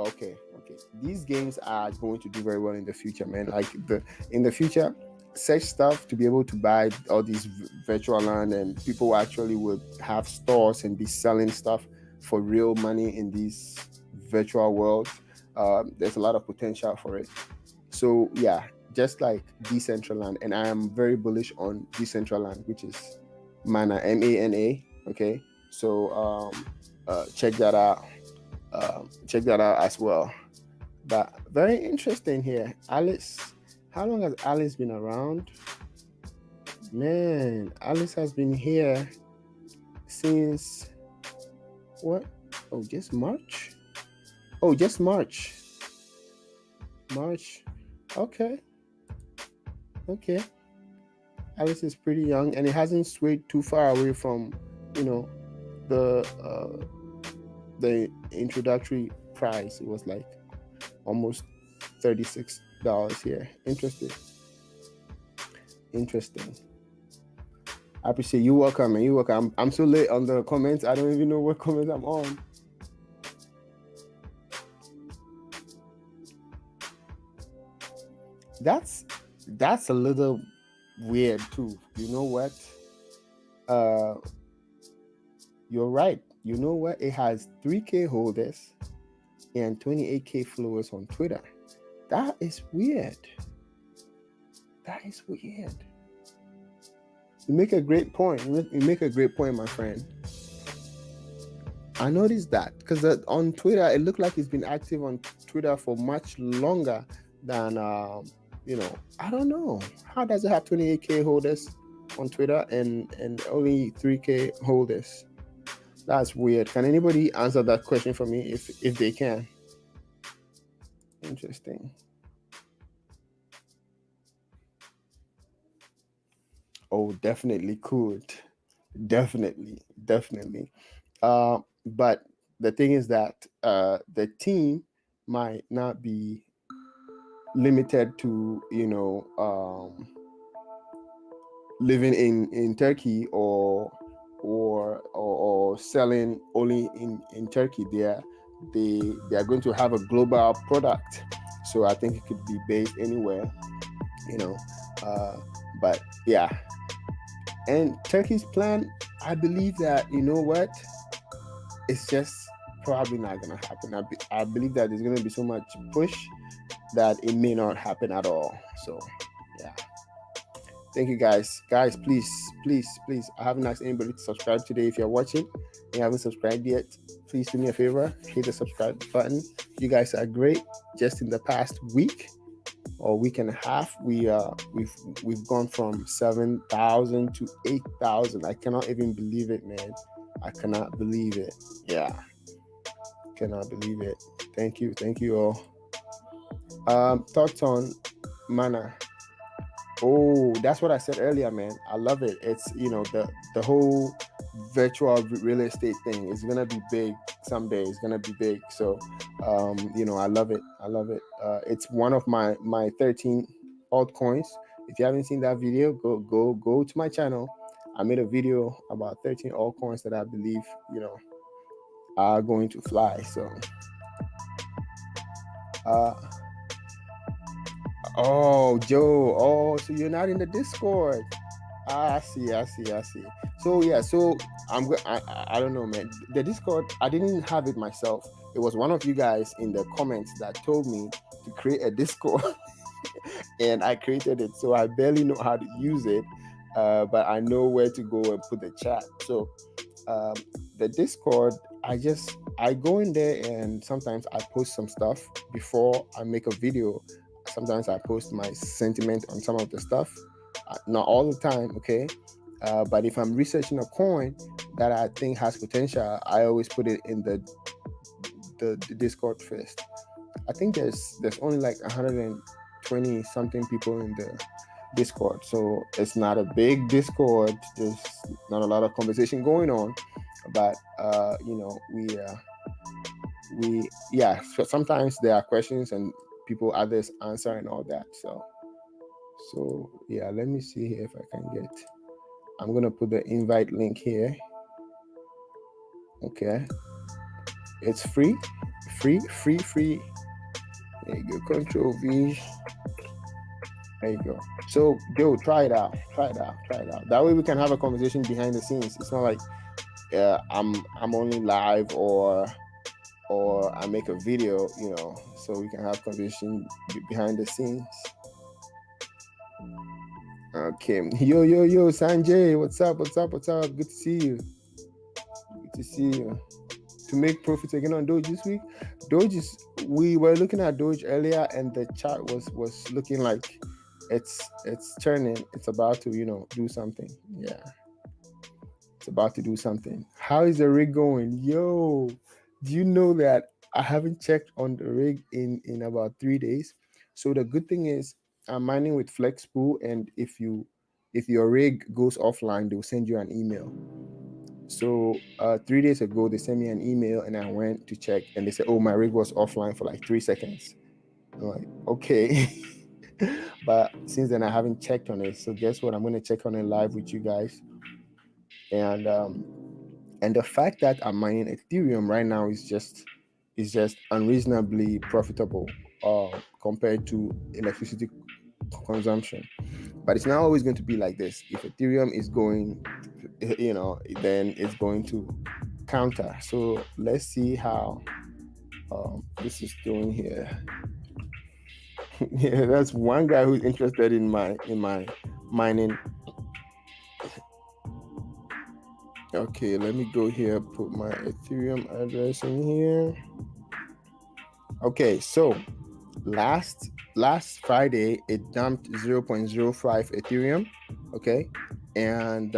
okay. These games are going to do very well in the future, man. Like in the future, such stuff to be able to buy all these virtual land, and people actually will have stores and be selling stuff for real money in these virtual worlds. There's a lot of potential for it. So yeah, just like Decentraland, and I am very bullish on Decentraland, which is Mana, MANA. Okay, so check that out. Check that out as well. But very interesting here. Alice, how long has Alice been around? Man, Alice has been here since what? Oh, just March? Oh, just March. Okay. Alice is pretty young, and it hasn't swayed too far away from, the introductory price. It was like almost $36 here. Interesting. I appreciate you. Welcome, man. You welcome. I'm so late on the comments. I don't even know what comments I'm on. That's a little weird too. You know what? You're right. You know what? It has 3K holders and 28K followers on Twitter. That is weird. You make a great point. My friend. I noticed that because on Twitter, it looked like it's been active on Twitter for much longer than, I don't know. How does it have 28K holders on Twitter and only 3K holders? That's weird. Can anybody answer that question for me if they can? Interesting. Oh, definitely could. Definitely. But the thing is that the team might not be limited to, living in Turkey or selling only in Turkey. They are going to have a global product. So I think it could be based anywhere, but yeah. And Turkey's plan, I believe that, you know what? it's just probably not gonna happen. I believe that there's gonna be so much push that it may not happen at all. So yeah. Thank you guys. Guys, please, please, please. I haven't asked anybody to subscribe today. If you're watching and you haven't subscribed yet, please do me a favor, hit the subscribe button. You guys are great. Just in the past week or week and a half, we've gone from 7,000 to 8,000. I cannot even believe it, man. I cannot believe it. Yeah. Cannot believe it. Thank you all. Thoughts on Mana? Oh, that's what I said earlier, man. I love it. It's the whole virtual real estate thing is gonna be big someday. It's gonna be big. So I love it. I love it. It's one of my 13 altcoins. If you haven't seen that video, go to my channel. I made a video about 13 altcoins that I believe are going to fly. So oh, Joe. Oh, so you're not in the Discord. I see. So yeah, I don't know, man. The Discord, I didn't have it myself. It was one of you guys in the comments that told me to create a Discord, and I created it. So I barely know how to use it, but I know where to go and put the chat. So the Discord, I go in there and sometimes I post some stuff before I make a video. Sometimes I post my sentiment on some of the stuff. Not all the time, okay? But if I'm researching a coin that I think has potential, I always put it in the Discord first. I think there's only like 120 something people in the Discord, so it's not a big Discord. There's not a lot of conversation going on, but so sometimes there are questions and others answer and all that. So yeah, let me see here if I can get. I'm gonna put the invite link here. Okay, it's free. There you go. Control V. There you go. So Joe, try it out. That way we can have a conversation behind the scenes. It's not like I'm only live or I make a video, so we can have conversation behind the scenes. Okay. Yo, Sanjay, what's up? Good to see you. To make profits again on Doge this week. We were looking at Doge earlier and the chart was looking like it's turning. It's about to, do something. Yeah. It's about to do something. How is the rig going? Yo, do you know that I haven't checked on the rig in about 3 days? So the good thing is I'm mining with Flexpool, and if your rig goes offline, they'll send you an email. So 3 days ago, they sent me an email and I went to check and they said, oh, my rig was offline for like 3 seconds. I'm like, okay. But since then I haven't checked on it. So guess what? I'm going to check on it live with you guys. And the fact that I'm mining Ethereum right now is just unreasonably profitable compared to electricity consumption. But it's not always going to be like this. If Ethereum is going, then it's going to counter. So let's see how this is doing here. Yeah, that's one guy who's interested in my mining. Okay, let me go here, put my Ethereum address in here. Okay, so last Friday it dumped 0.05 Ethereum, okay, and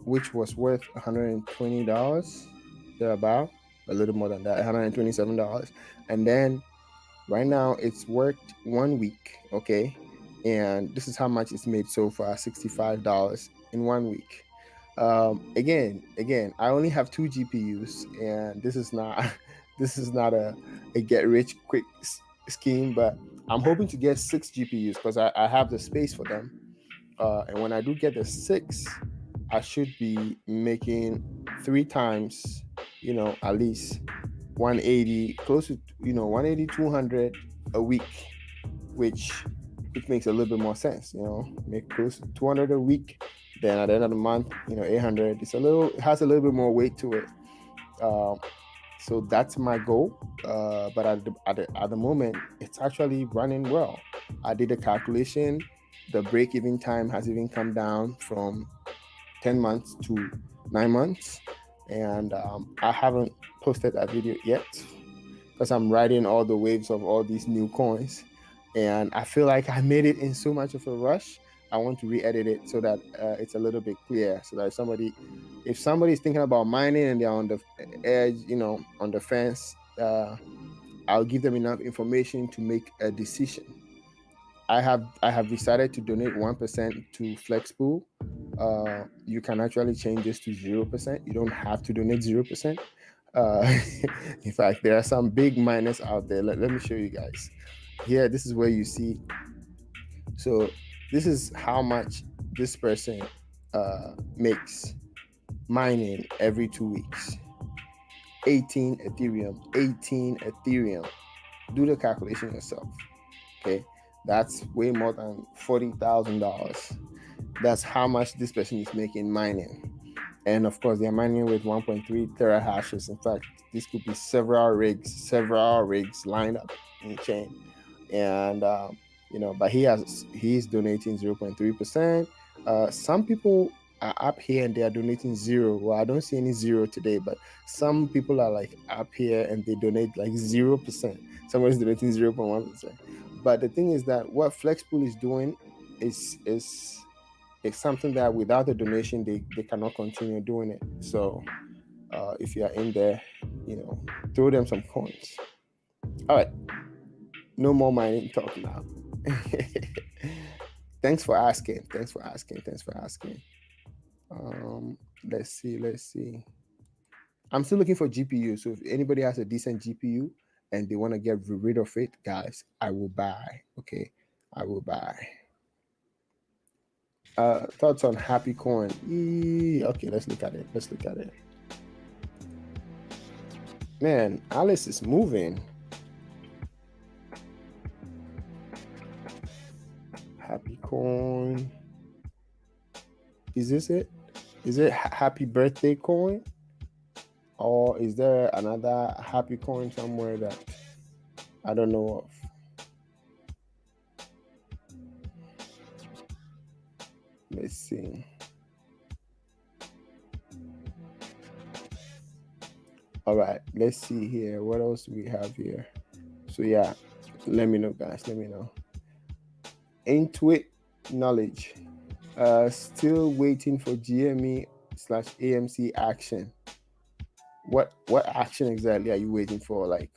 which was worth $120 thereabout, a little more than that, $127. And then right now it's worked 1 week, okay, and this is how much it's made so far, $65 in 1 week. Again, I only have 2 GPUs, and this is not a get rich quick scheme, but I'm hoping to get 6 GPUs because I have the space for them. And when I do get the 6, I should be making 3 times, at least 180, close to 180, 200 a week, which makes a little bit more sense. Make close to 200 a week. Then at the end of the month, 800. It has a little bit more weight to it. Um, so that's my goal. But at the moment, it's actually running well. I did a calculation. The break even time has even come down from 10 months to 9 months. And I haven't posted that video yet because I'm riding all the waves of all these new coins. And I feel like I made it in so much of a rush. I want to re-edit it so that it's a little bit clear, so that if somebody is thinking about mining and they're on the edge, on the fence, I'll give them enough information to make a decision. I have decided to donate 1% to Flexpool. You can actually change this to 0%. You don't have to donate 0%. Uh, in fact, there are some big miners out there. Let me show you guys. Here, this is where you see. So this is how much this person makes mining every 2 weeks. 18 Ethereum, 18 Ethereum. Do the calculation yourself. Okay, that's way more than $40,000. That's how much this person is making mining. And of course, they're mining with 1.3 terahashes. In fact, this could be several rigs lined up in chain. And but he's donating 0.3%. Some people are up here and they are donating zero. Well, I don't see any zero today, but some people are like up here and they donate like 0%. Somebody's donating 0.1%. But the thing is that what Flexpool is doing is it's something that without the donation they cannot continue doing it. So if you are in there, throw them some coins. All right, no more mining talk now. Thanks for asking. Let's see. I'm still looking for GPU. So if anybody has a decent GPU and they want to get rid of it, guys, I will buy. Okay, I will buy. Thoughts on Happy Coin? Okay, let's look at it. Man, Alice is moving. Happy Coin. Is this it? Is it Happy Birthday Coin? Or is there another Happy Coin somewhere that I don't know of? Let's see. All right, let's see here. What else do we have here? So yeah, let me know, guys. Let me know. Intuit Knowledge. Still waiting for GME/AMC action. What action exactly are you waiting for? Like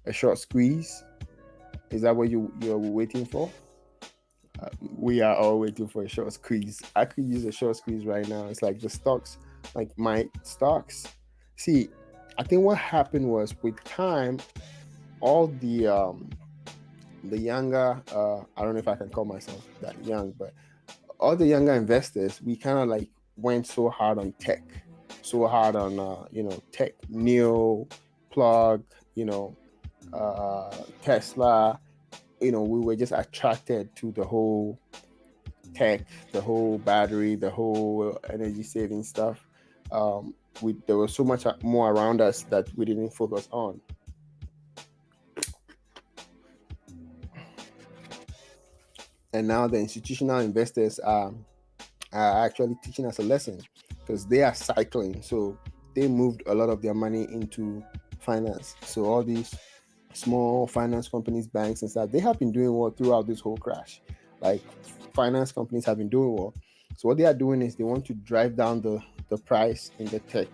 a short squeeze? Is that what you're waiting for? We are all waiting for a short squeeze. I could use a short squeeze right now. It's like the stocks, like my stocks. See, I think what happened was with time, all the younger, I don't know if I can call myself that young, but all the younger investors, we kind of like went so hard on tech, so hard on tech, Neo, Plug, Tesla. We were just attracted to the whole tech, the whole battery, the whole energy saving stuff. There was so much more around us that we didn't focus on. And now the institutional investors are actually teaching us a lesson because they are cycling. So they moved a lot of their money into finance. So all these small finance companies, banks and stuff, they have been doing well throughout this whole crash. Like finance companies have been doing well. So what they are doing is they want to drive down the price in the tech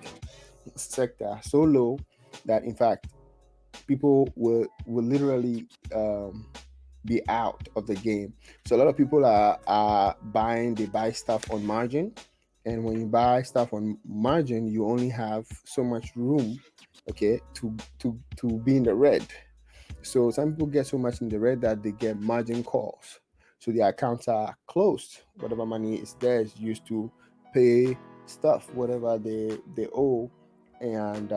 sector so low that in fact people will literally be out of the game. So a lot of people are buying. They buy stuff on margin, and when you buy stuff on margin, you only have so much room, okay, to be in the red. So some people get so much in the red that they get margin calls. So their accounts are closed. Whatever money is there is used to pay stuff, whatever they owe. And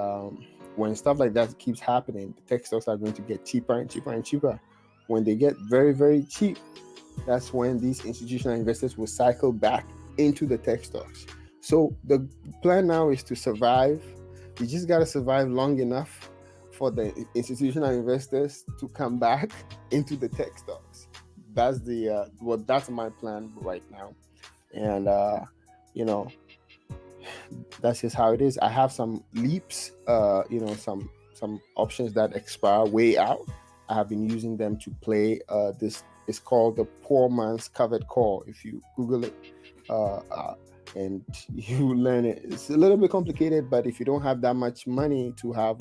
when stuff like that keeps happening, the tech stocks are going to get cheaper and cheaper and cheaper. When they get very, very cheap, that's when these institutional investors will cycle back into the tech stocks. So the plan now is to survive You just got to survive long enough for the institutional investors to come back into the tech stocks. That's that's my plan right now. And you know, that's just how it is. I have some leaps, some options that expire way out. I have been using them to play this. It's called the poor man's covered call. If you Google it, and you learn it, it's a little bit complicated. But if you don't have that much money to have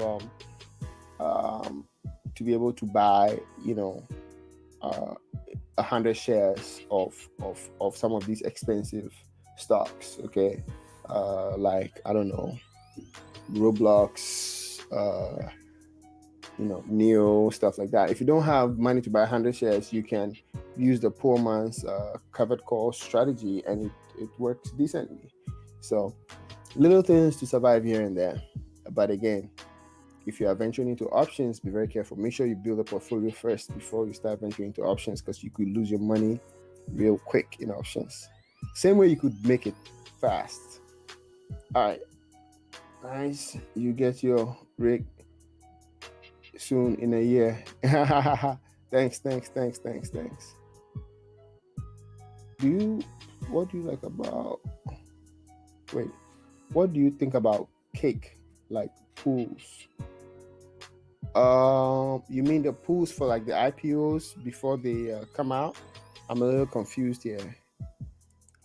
to be able to buy, 100 shares of some of these expensive stocks, okay, like I don't know, Roblox, Neo, stuff like that. If you don't have money to buy 100 shares, you can use the poor man's covered call strategy, and it works decently. So little things to survive here and there. But again, if you are venturing into options, be very careful. Make sure you build a portfolio first before you start venturing into options, because you could lose your money real quick in options. Same way you could make it fast. All right. Nice. You get your rig soon in a year. Thanks. What do you like about, wait, what do you think about cake, like pools? You mean the pools for like the IPOs before they come out? I'm a little confused here.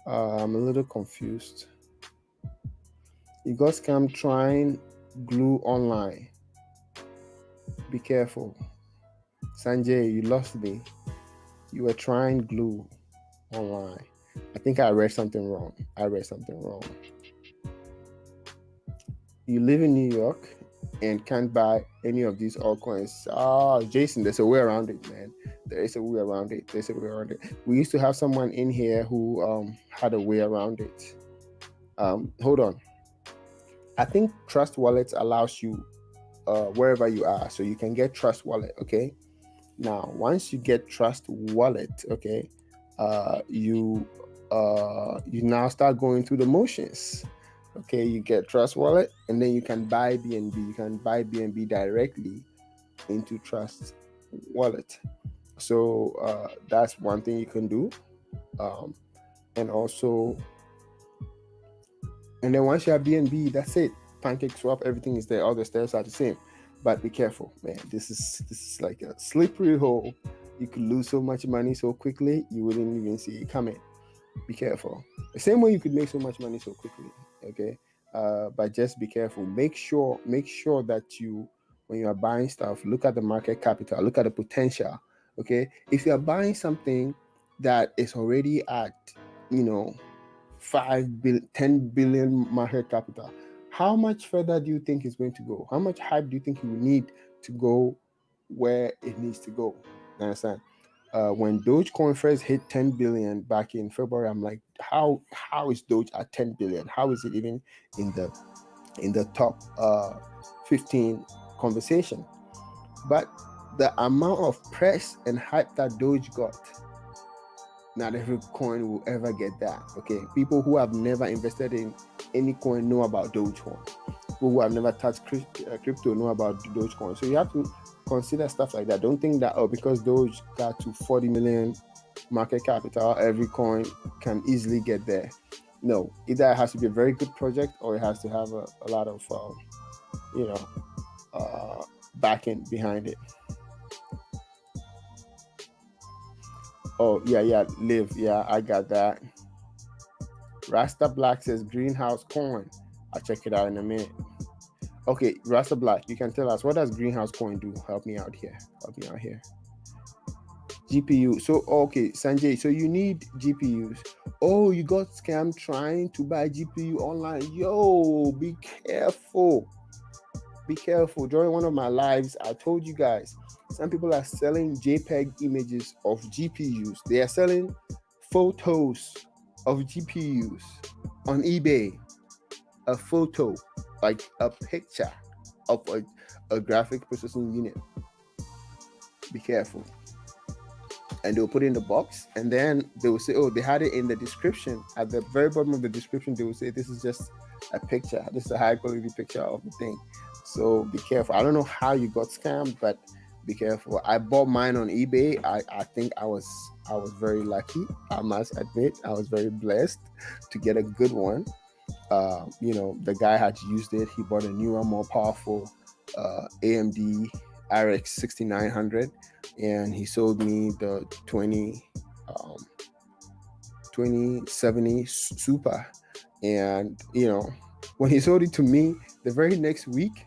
I'm a little confused. You got scammed trying glue online. Be careful. Sanjay, you lost me. You were trying glue online. I think I read something wrong. You live in New York and can't buy any of these altcoins. Jason, there's a way around it, man. There is a way around it. We used to have someone in here who had a way around it. Hold on. I think Trust Wallet allows you wherever you are, so you can get Trust Wallet. Okay. Now, once you get Trust Wallet, okay, you now start going through the motions. Okay, you get Trust Wallet, and then you can buy BNB. You can buy BNB directly into Trust Wallet. So that's one thing you can do. And then once you have BNB, that's it. Pancake Swap, everything is there. All the steps are the same. But be careful, man. This is like a slippery hole. You could lose so much money so quickly, you wouldn't even see it coming. Be careful. The same way you could make so much money so quickly, okay? But just be careful. Make sure that you, when you are buying stuff, look at the market capital, look at the potential, okay? If you are buying something that is already at, 10 billion market capital, how much further do you think it's going to go? How much hype do you think you will need to go where it needs to go? You understand? When Dogecoin first hit 10 billion back in February, I'm like, how is Doge at 10 billion? How is it even in the top 15 conversation? But the amount of press and hype that Doge got, not every coin will ever get that. Okay, people who have never invested in any coin know about Dogecoin. People who have never touched crypto know about Dogecoin. So you have to consider stuff like that. Don't think that because Doge got to 40 million market capital, every coin can easily get there. No, either it has to be a very good project, or it has to have a lot of backing behind it. Oh, yeah, Live. Yeah, I got that. Rasta Black says Greenhouse Coin. I'll check it out in a minute. Okay, Rasta Black, you can tell us, what does Greenhouse Coin do? Help me out here. GPU. So, okay, Sanjay, so you need GPUs. Oh, you got scammed trying to buy GPU online. Yo, be careful. During one of my lives, I told you guys, some people are selling JPEG images of GPUs. They are selling photos of GPUs on eBay. A photo, like a picture of a graphic processing unit. Be careful. And they'll put it in the box, and then they will say, oh, they had it in the description. At the very bottom of the description, they will say, this is just a picture. This is a high quality picture of the thing. So be careful. I don't know how you got scammed, but be careful. I bought mine on eBay. I think I was very lucky. I must admit, I was very blessed to get a good one. The guy had used it. He bought a newer, more powerful AMD RX 6900, and he sold me the 2070 Super. And when he sold it to me, the very next week,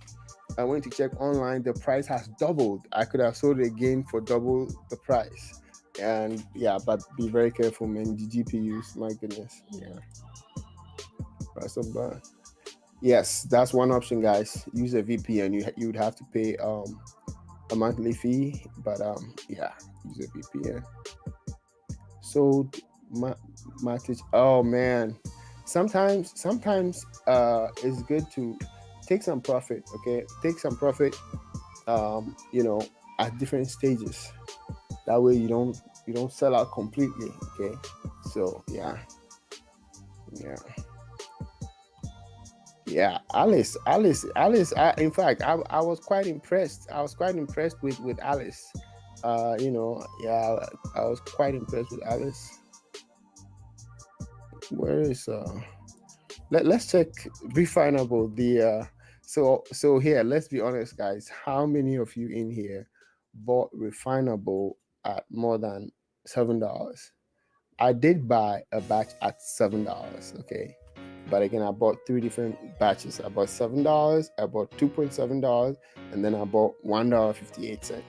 I went to check online. The price has doubled. I could have sold it again for double the price. And yeah, but be very careful, man. The GPUs, my goodness, yeah, price of yes, that's one option, guys. Use a VPN. You would have to pay a monthly fee, but yeah, use a VPN. So my oh man, sometimes it's good to take some profit. Okay, take some profit. At different stages. That way you don't sell out completely. Okay, so yeah. Yeah, Alice. In fact, I was quite impressed. I was quite impressed with Alice. Yeah, I was quite impressed with Alice. Where is let's check Refinable. So here, let's be honest, guys. How many of you in here bought Refinable at more than $7? I did buy a batch at $7. Okay. But again, I bought three different batches. I bought $7, I bought $2.7, and then I bought $1.58.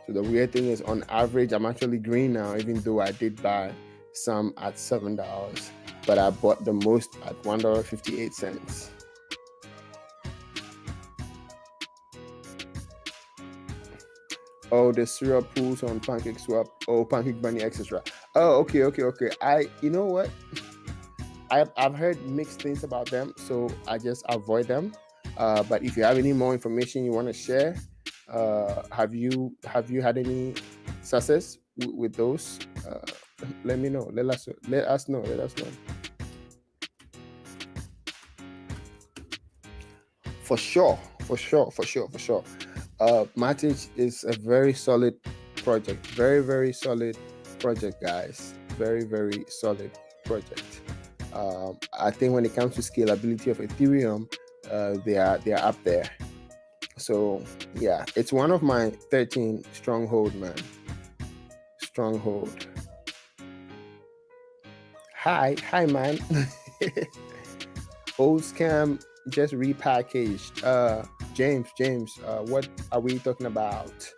So the weird thing is, on average, I'm actually green now, even though I did buy some at $7, but I bought the most at $1.58. Oh, the syrup pools on Pancake Swap. Oh, Pancake Bunny, etc. Oh, okay. You know what? I've heard mixed things about them, so I just avoid them. But if you have any more information you want to share, have you had any success with those? Let me know. Let us know. For sure. Matic is a very solid project. Very, very solid project, guys. Very, very solid project. I think when it comes to scalability of Ethereum, they are up there. So yeah, it's one of my 13 stronghold, man. Stronghold. Hi, man. Old scam just repackaged. James, what are we talking about?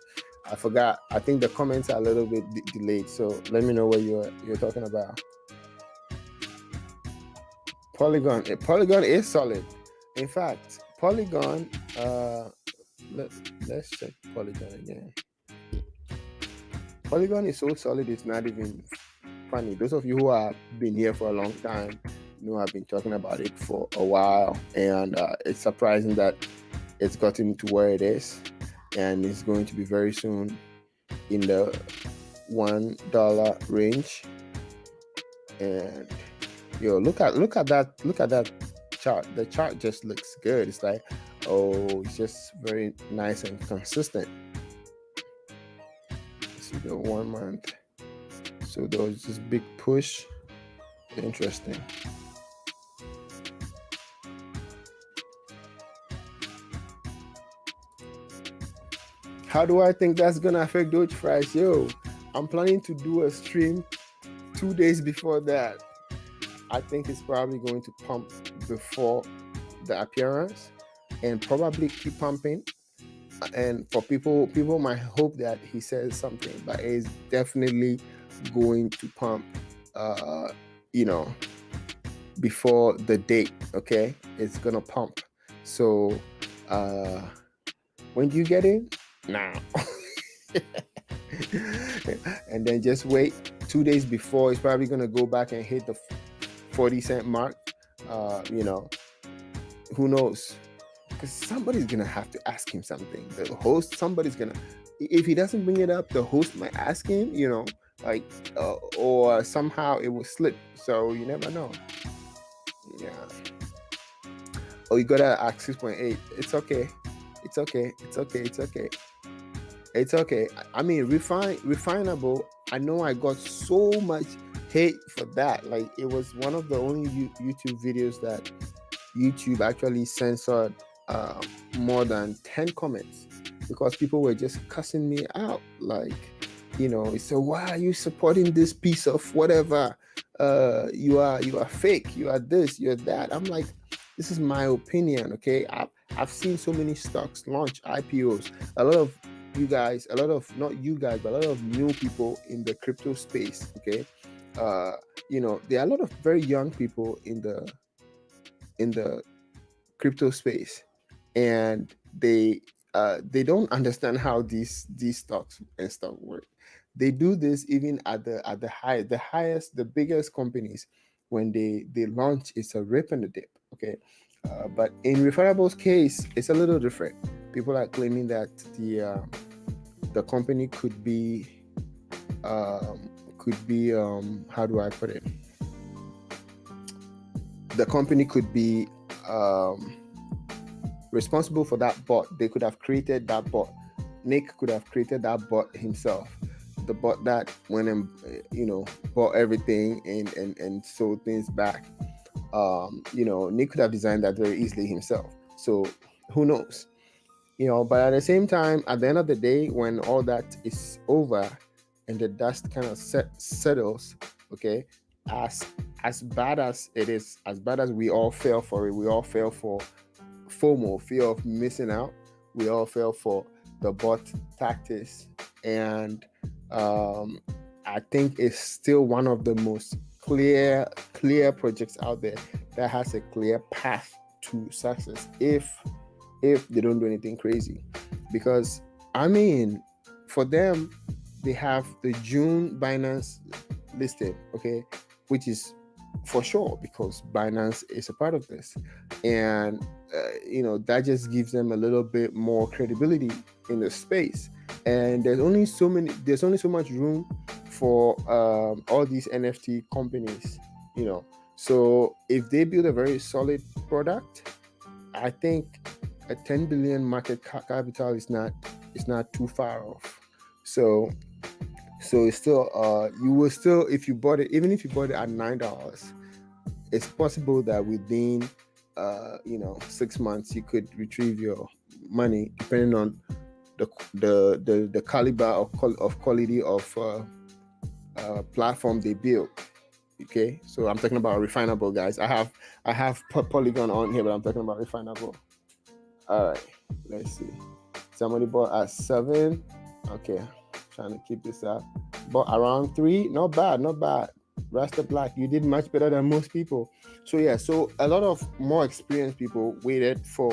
I forgot. I think the comments are a little bit delayed, so let me know what you're talking about. Polygon is solid. In fact, Polygon. Let's check Polygon again. Polygon is so solid, it's not even funny. Those of you who have been here for a long time know I've been talking about it for a while, and it's surprising that it's gotten to where it is, and it's going to be very soon in the $1 range. And look at that chart. The chart just looks good. It's like, it's just very nice and consistent. See the 1 month. So there was this big push. Interesting. How do I think that's gonna affect Doge price? I'm planning to do a stream 2 days before that. I think it's probably going to pump before the appearance and probably keep pumping. And for people might hope that he says something, but it's definitely going to pump before the date. Okay, it's gonna pump. So when do you get in? Now. And then just wait 2 days before. It's probably gonna go back and hit the 40-cent mark. Who knows? Because somebody's gonna have to ask him something. The host, somebody's gonna, if he doesn't bring it up, the host might ask him, like or somehow it will slip. So you never know. Yeah. Oh, you got to ask 6.8. It's okay. It's okay. It's okay. It's okay. It's okay. I mean, refinable. I know I got so much hate for that. Like, it was one of the only YouTube videos that YouTube actually censored uh, more than 10 comments because people were just cussing me out. Like, so why are you supporting this piece of whatever? You are fake. You are this. You're that. I'm like, this is my opinion. Okay, I've seen so many stocks launch IPOs. A lot of you guys, a lot of not you guys, but a lot of new people in the crypto space. Okay, uh, there are a lot of very young people in the crypto space, and they don't understand how these stocks and stuff work. They do this even at the highest, the biggest companies. When they launch, it's a rip and a dip. Okay, but in Referable's case, it's a little different. People are claiming that the company could be how do I put it? The company could be responsible for that bot. They could have created that bot. Nick could have created that bot himself. The bot that went and bought everything and sold things back. Nick could have designed that very easily himself. So who knows? But at the same time, at the end of the day, when all that is over and the dust kind of settles, okay, as bad as it is, as bad as we all fell for it, we all fell for FOMO, fear of missing out. We all fell for the bot tactics, and I think it's still one of the most clear projects out there that has a clear path to success if they don't do anything crazy. Because I mean, for them, they have the June Binance listed, okay, which is for sure because Binance is a part of this, and that just gives them a little bit more credibility in the space. And there's only so much room for all these NFT companies. So if they build a very solid product, I think a 10 billion market capital is not too far off. So it's still you will still, if you bought it, even if you bought it at $9, it's possible that within 6 months you could retrieve your money, depending on the caliber of quality of platform they build. Okay, so I'm talking about Refinable, guys. I have Polygon on here, but I'm talking about Refinable. All right, let's see. Somebody bought at 7. Okay, trying to keep this up. Bought around 3. Not bad. Rasta Black, you did much better than most people. So yeah, so a lot of more experienced people waited for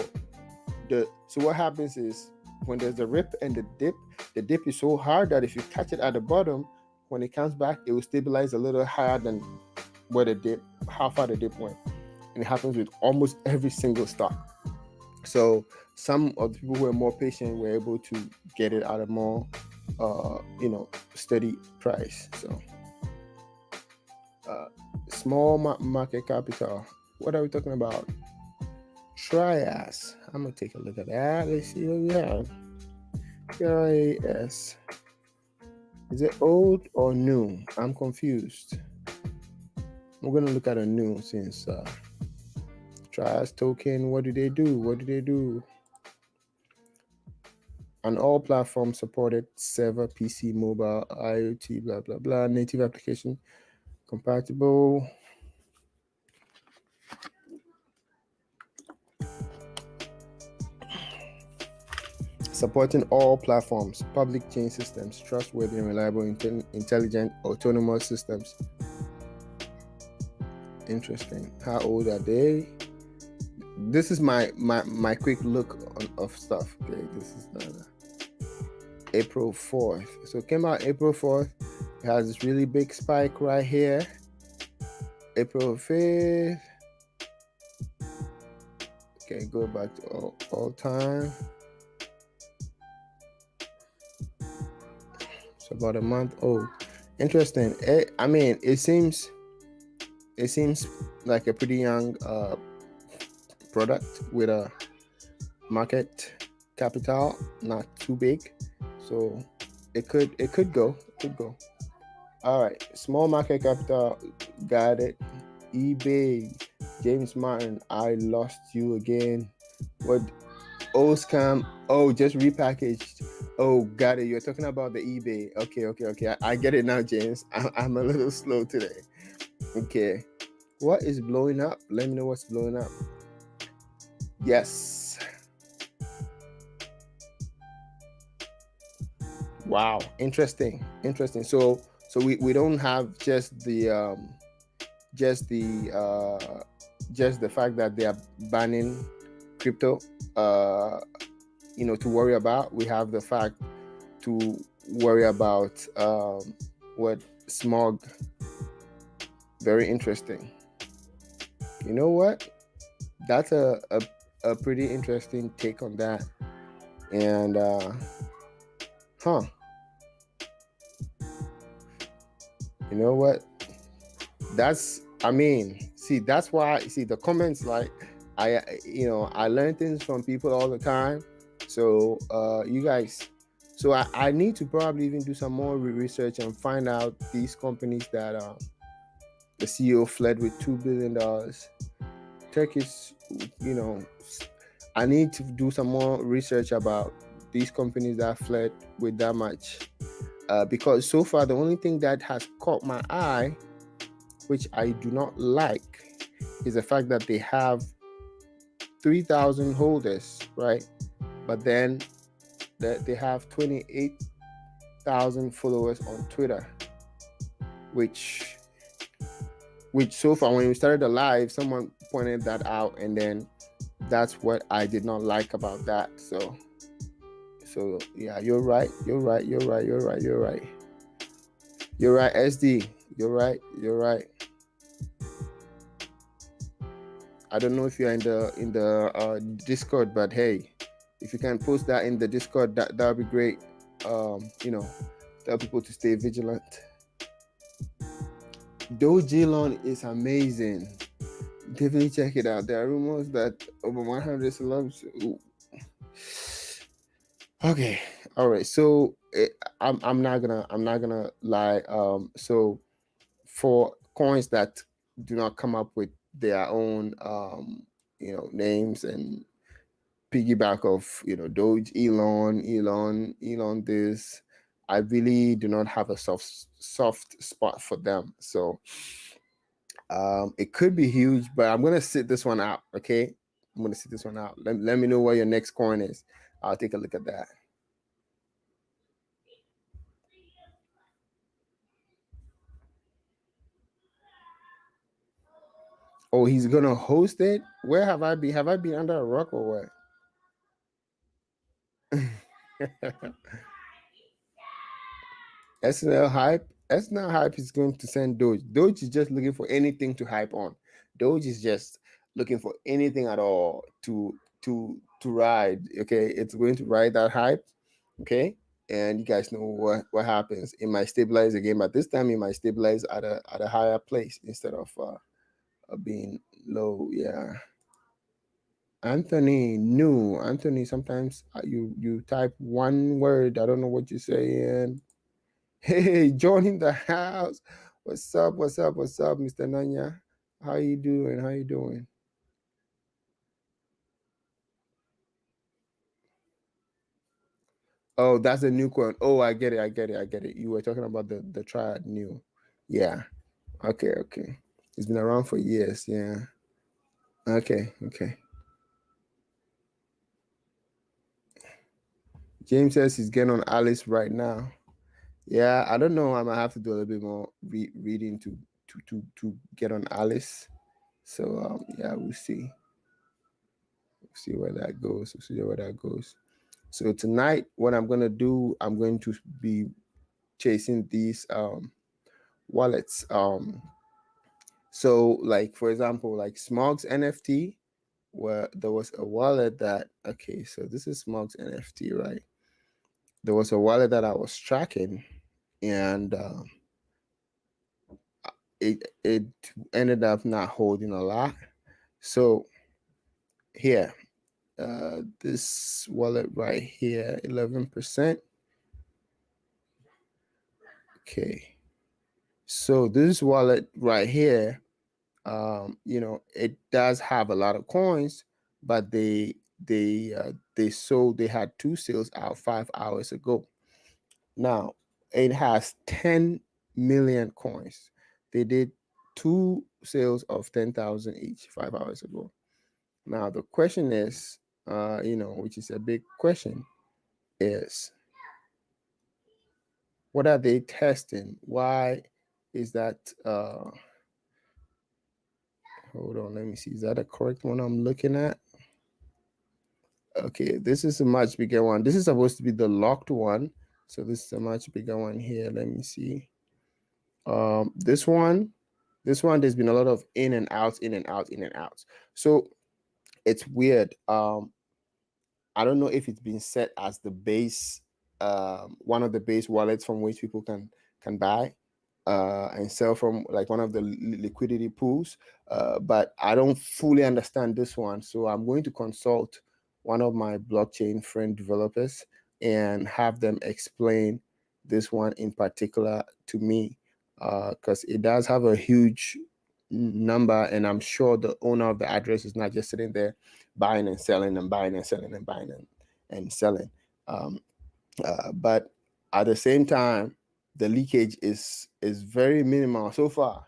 so what happens is, when there's a rip and the dip is so hard that if you catch it at the bottom, when it comes back, it will stabilize a little higher than how far the dip went. And it happens with almost every single stock. So some of the people who were more patient were able to get it at a more steady price. So small market capital. What are we talking about? Trias. I'm gonna take a look at that. Let's see what we have. TRAS. Is it old or new? I'm confused. I'm gonna look at a new, since Trias token. What do they do? On all platforms supported: server, PC, mobile, IoT, blah blah blah. Native application compatible. Supporting all platforms, public chain systems, trustworthy and reliable, intelligent, autonomous systems. Interesting. How old are they? This is my quick look of stuff. Okay, this is April 4th. So it came out April 4th. It has this really big spike right here. April 5th. Okay, go back to all time. It's about a month old. Interesting. I mean, it seems like a pretty young product with a market capital not too big, so it could go. All right, small market capital, got it. eBay, James Martin, I lost you again. What? Oh, scam. Oh, just repackaged. Oh, got it. You're talking about the eBay. Okay. I get it now, James. I'm a little slow today. Okay. What is blowing up? Let me know what's blowing up. Yes. Wow. Interesting. So we don't have just the just the fact that they are banning crypto to worry about. We have the fact to worry about what smog. Very interesting. You know what? That's a pretty interesting take on that. And huh, you know what? That's I mean, see, that's why see the comments like I learn things from people all the time. So you guys, so I need to probably even do some more research and find out these companies that the CEO fled with $2 billion. Turkish, you know, I need to do some more research about these companies that fled with that much. Because so far, the only thing that has caught my eye, which I do not like, is the fact that they have 3,000 holders, right? But then that they have 28,000 followers on Twitter, which so far when we started the live, someone pointed that out, and then that's what I did not like about that. So yeah, you're right. You're right, SD. You're right. I don't know if you're in the Discord, but hey, if you can post that in the Discord, that would be great. Tell people to stay vigilant. Dojilon is amazing. Definitely check it out. There are rumors that over 100 celebs. Ooh. Okay, all right. So I'm not gonna lie. So for coins that do not come up with their own names and piggyback of Doge, Elon this, I really do not have a soft spot for them. So it could be huge, but I'm gonna sit this one out. Okay, I'm gonna sit this one out. Let me know what your next coin is. I'll take a look at that. Oh, he's gonna host it. Where have I been? Have I been under a rock or what? SNL hype. SNL hype is going to send Doge. Doge is just looking for anything to hype on. Doge is just looking for anything at all to ride. Okay, it's going to ride that hype. Okay, and you guys know what happens. It might stabilize again, but this time it might stabilize at a higher place instead of being low. Yeah. Anthony, new Anthony. Sometimes you type one word. I don't know what you're saying. Hey, John in the house. What's up, Mr. Nanya? How you doing? How you doing? Oh, that's a new one. Oh, I get it. You were talking about the triad new. Yeah. Okay. It's been around for years. Yeah. Okay. James says he's getting on Alice right now. Yeah, I don't know. I might have to do a little bit more reading to get on Alice. So yeah, we'll see. We'll see where that goes. So tonight, what I'm gonna do, I'm going to be chasing these wallets. So like for example, like Smog's NFT, where there was a wallet that okay, so this is Smog's NFT, right? There was a wallet that I was tracking, and it ended up not holding a lot. So here, this wallet right here, 11%. Okay. So this wallet right here, it does have a lot of coins, but they had two sales out 5 hours ago. Now it has 10 million coins. They did two sales of 10,000 each 5 hours ago. Now the question is, which is a big question, is what are they testing? Why is that? Hold on, let me see. Is that the correct one I'm looking at? Okay, this is a much bigger one. This is supposed to be the locked one. So this is a much bigger one here. Let me see. This one, there's been a lot of in and outs, in and out, in and outs. So it's weird. I don't know if it's been set as the base, one of the base wallets from which people can buy and sell from, like one of the liquidity pools. But I don't fully understand this one, so I'm going to consult one of my blockchain friend developers and have them explain this one in particular to me, because it does have a huge number, and I'm sure the owner of the address is not just sitting there buying and selling and buying and selling and buying and selling. Um, but at the same time, the leakage is very minimal so far.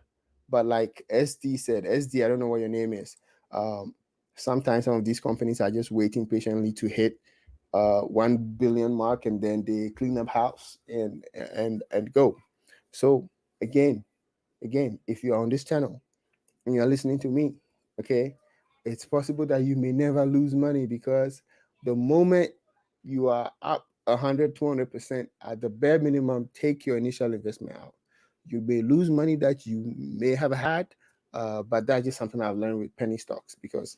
But like SD said, SD, I don't know what your name is. Um, Sometimes some of these companies are just waiting patiently to hit 1 billion mark, and then they clean up house and go. So again, if you're on this channel and you're listening to me, okay, it's possible that you may never lose money, because the moment you are up 100, 200% at the bare minimum, take your initial investment out. You may lose money that you may have had, but that's just something I've learned with penny stocks, because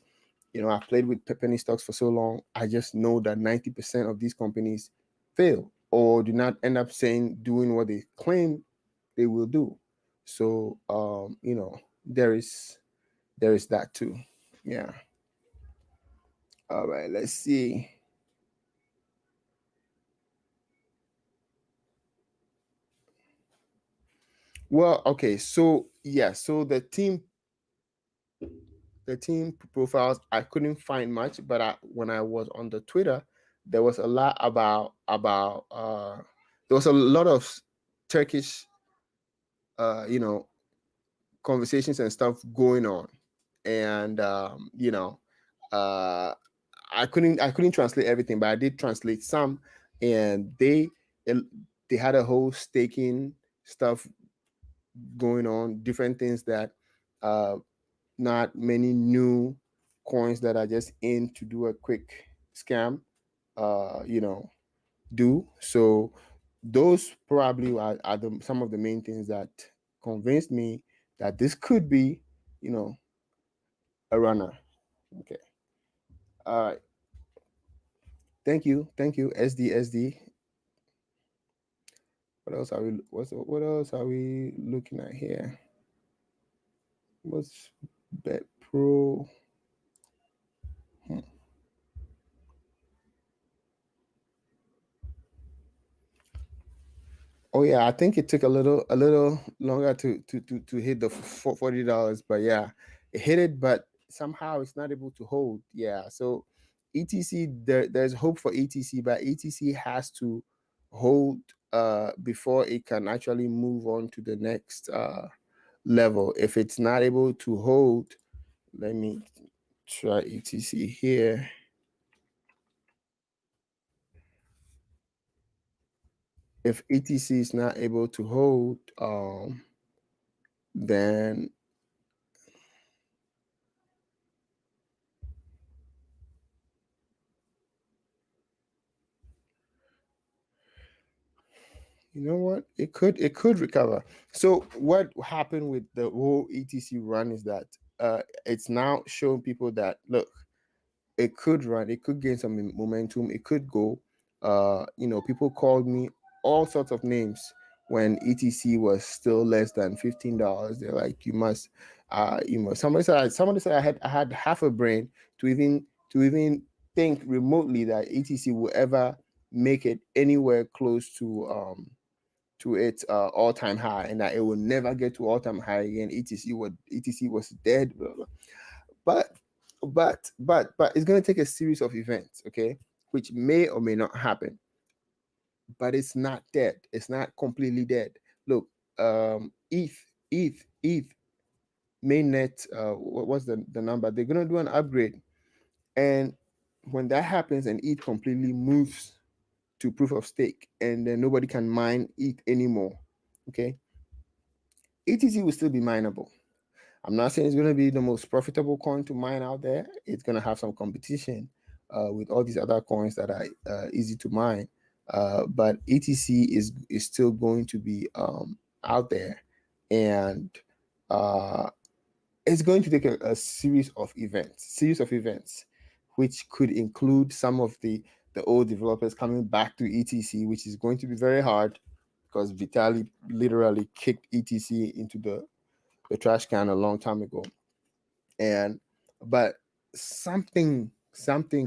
I've played with penny stocks for so long. I just know that 90% of these companies fail or do not end up doing what they claim they will do. So there is that too. Yeah. All right, let's see. Well, okay, so yeah, so the team profiles, I couldn't find much, but when I was on the Twitter, there was a lot about there was a lot of Turkish you know conversations and stuff going on, and uh I couldn't translate everything, but I did translate some, and they had a whole staking stuff going on, different things that uh not many new coins that are just in to do a quick scam do. So those probably are some of the main things that convinced me that this could be you know a runner. Okay. All right. Thank you, SD. What else are we looking at here? What's Bet Pro? Hmm. Oh yeah, I think it took a little longer to hit the $40, but yeah, it hit it, but somehow it's not able to hold. Yeah, so ETC, there's hope for ETC, but ETC has to hold before it can actually move on to the next level. If it's not able to hold, let me try ETC here. If ETC is not able to hold, then you know what? It could recover. So what happened with the whole ETC run is that it's now showing people that look, it could run, it could gain some momentum, it could go. People called me all sorts of names when ETC was still less than $15. They're like, somebody said I had half a brain to even think remotely that ETC will ever make it anywhere close to its all-time high, and that it will never get to all-time high again. ETC was dead, blah, blah. But but it's going to take a series of events, okay, which may or may not happen, but it's not dead. It's not completely dead. Look, ETH mainnet, what's the number? They're gonna do an upgrade, and when that happens and ETH completely moves to proof of stake, and then nobody can mine ETH anymore, okay, ETC will still be mineable. I'm not saying it's going to be the most profitable coin to mine out there. It's going to have some competition with all these other coins that are easy to mine. But ETC is still going to be out there, and uh, it's going to take a series of events, which could include some of the old developers coming back to ETC, which is going to be very hard because Vitalik literally kicked ETC into the trash can a long time ago. And but something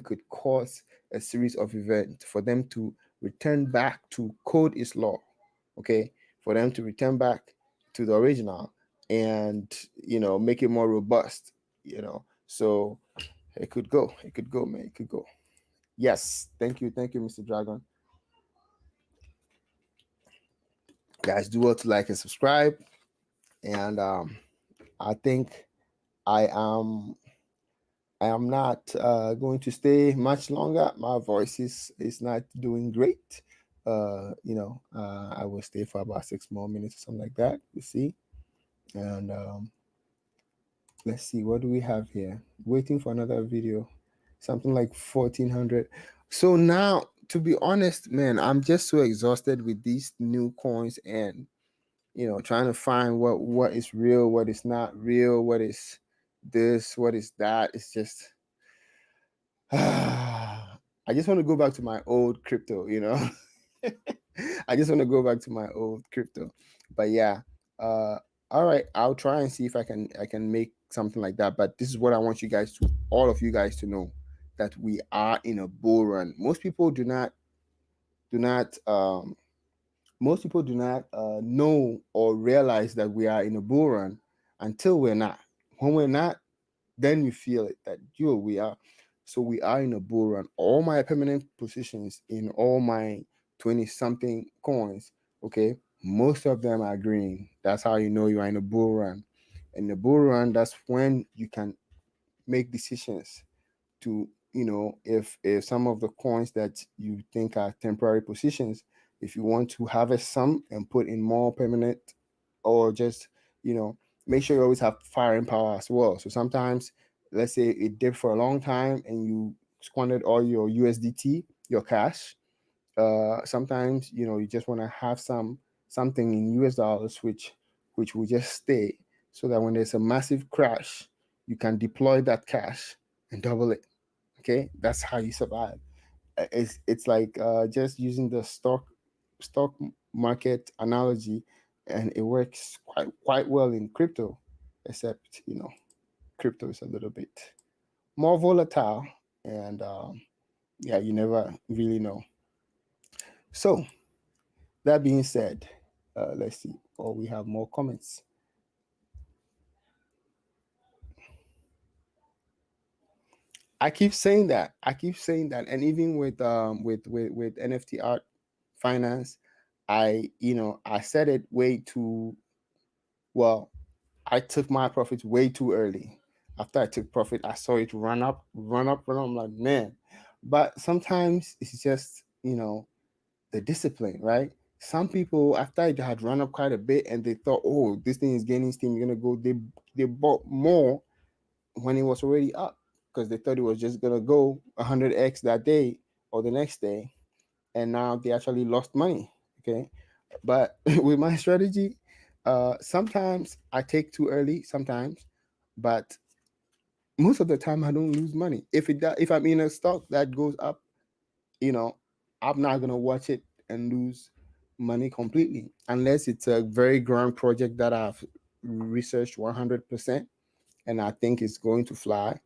could cause a series of events for them to return back to code is law, okay, for them to return back to the original, and make it more robust, so it could go, man, it could go. Yes, thank you, Mr. Dragon. Guys, do well to like and subscribe, and I think i am I am not going to stay much longer. My voice is not doing great. I will stay for about 6 more minutes or something like that. You see, and let's see, what do we have here? Waiting for another video, something like 1400. So now, to be honest, man, I'm just so exhausted with these new coins, and trying to find what is real, what is not real, what is this, what is that. It's just I just want to go back to my old crypto. I just want to go back to my old crypto. But yeah, uh, all right, I'll try and see if I can make something like that. But this is what I want all of you guys to know, that we are in a bull run. Do not most people do not know or realize that we are in a bull run until we're not. When we're not, then you feel it, that we are. So we are in a bull run. All my permanent positions in all my 20 something coins, okay, most of them are green. That's how you know you are in a bull run. In the bull run, that's when you can make decisions to, if some of the coins that you think are temporary positions, if you want to harvest some and put in more permanent, or just, you know make sure you always have firing power as well. So sometimes, let's say it dipped for a long time and you squandered all your USDT, your cash. Sometimes, you just want to have something in US dollars, which will just stay, so that when there's a massive crash, you can deploy that cash and double it. Okay, that's how you survive. It's like just using the stock market analogy, and it works quite well in crypto, except crypto is a little bit more volatile, and yeah, you never really know. So that being said, let's see. Oh, we have more comments. I keep saying that. And even with NFT art finance, I said it way too well. I took my profits way too early. After I took profit, I saw it run up, run up, run up. I'm like, man. But sometimes it's just the discipline, right? Some people, after it had run up quite a bit and they thought, oh, this thing is gaining steam, you're gonna go. They bought more when it was already up, because they thought it was just gonna go 100x that day or the next day, and now they actually lost money. Okay, but with my strategy, sometimes I take too early, sometimes, but most of the time I don't lose money. If I'm in a stock that goes up, you know, I'm not gonna watch it and lose. money completely, unless it's a very grand project that I've researched 100% and I think it's going to fly.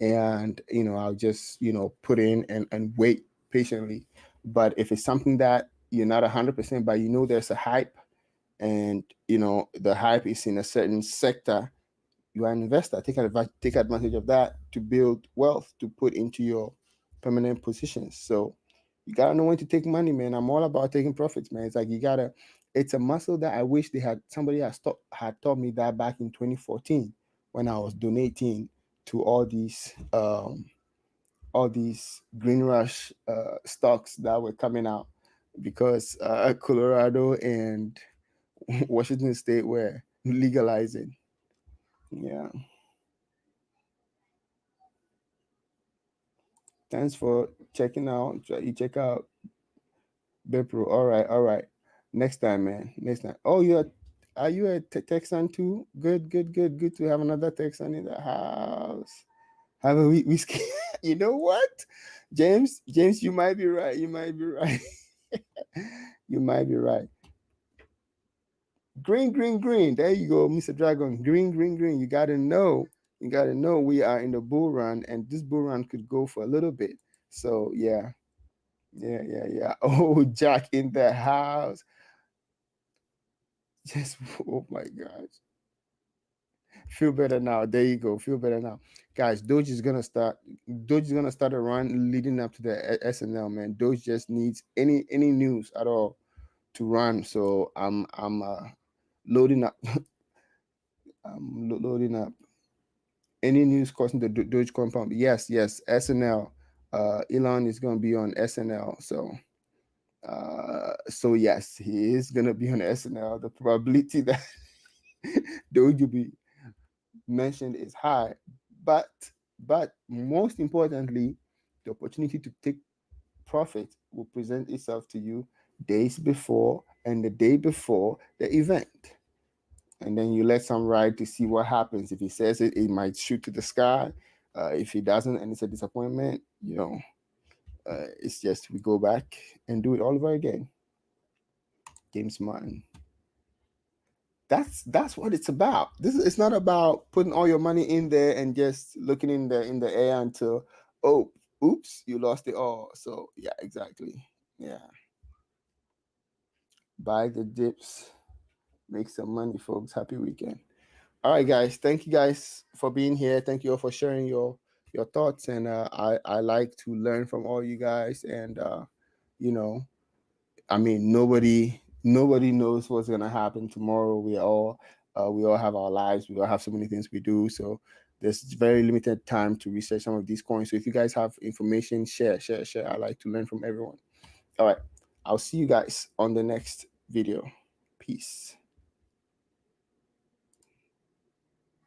And, I'll just, put in and wait patiently. But if it's something that you're not 100%, but there's a hype, and, the hype is in a certain sector, you are an investor. Take advantage of that to build wealth to put into your permanent positions. So you gotta know when to take money, man. I'm all about taking profits, man. It's like you gotta. It's a muscle that I wish somebody had taught me that back in 2014 when I was donating to all these green rush stocks that were coming out, because Colorado and Washington State were legalizing. Yeah. Thanks for checking out. You check out Bepro. All right, all right. Next time, man. Next time. Oh, are you a Texan too? Good, good, good, good to have another Texan in the house. Have a whiskey. You know what, James, you might be right. You might be right. You might be right. Green, green, green. There you go, Mr. Dragon. Green, green, green. You gotta know. You gotta know we are in the bull run, and this bull run could go for a little bit. So yeah, yeah, yeah, yeah. Oh, Jack in the house. Just, oh my gosh. Feel better now. There you go. Feel better now. Guys, Doge is gonna start a run leading up to the SNL, man. Doge just needs any news at all to run. So I'm loading up. Loading up. Any news causing the Doge compound? Yes, yes. SNL. Elon is gonna be on SNL. So yes, he is gonna be on SNL. The probability that Doge will be mentioned is high, but most importantly, the opportunity to take profit will present itself to you days before and the day before the event. And then you let some ride to see what happens. If he says it might shoot to the sky. If he doesn't and it's a disappointment, it's just we go back and do it all over again. James Martin. That's what it's about. It's not about putting all your money in there and just looking in the air until, oh, oops, you lost it all. So yeah, exactly. Yeah. Buy the dips, make some money, folks. Happy weekend. All right, guys. Thank you guys for being here. Thank you all for sharing your thoughts, and I like to learn from all you guys. And you know, I mean, nobody knows what's gonna happen tomorrow. We all have our lives. We all have so many things we do. So there's very limited time to research some of these coins. So if you guys have information, share, share, share. I like to learn from everyone. All right, I'll see you guys on the next video. Peace.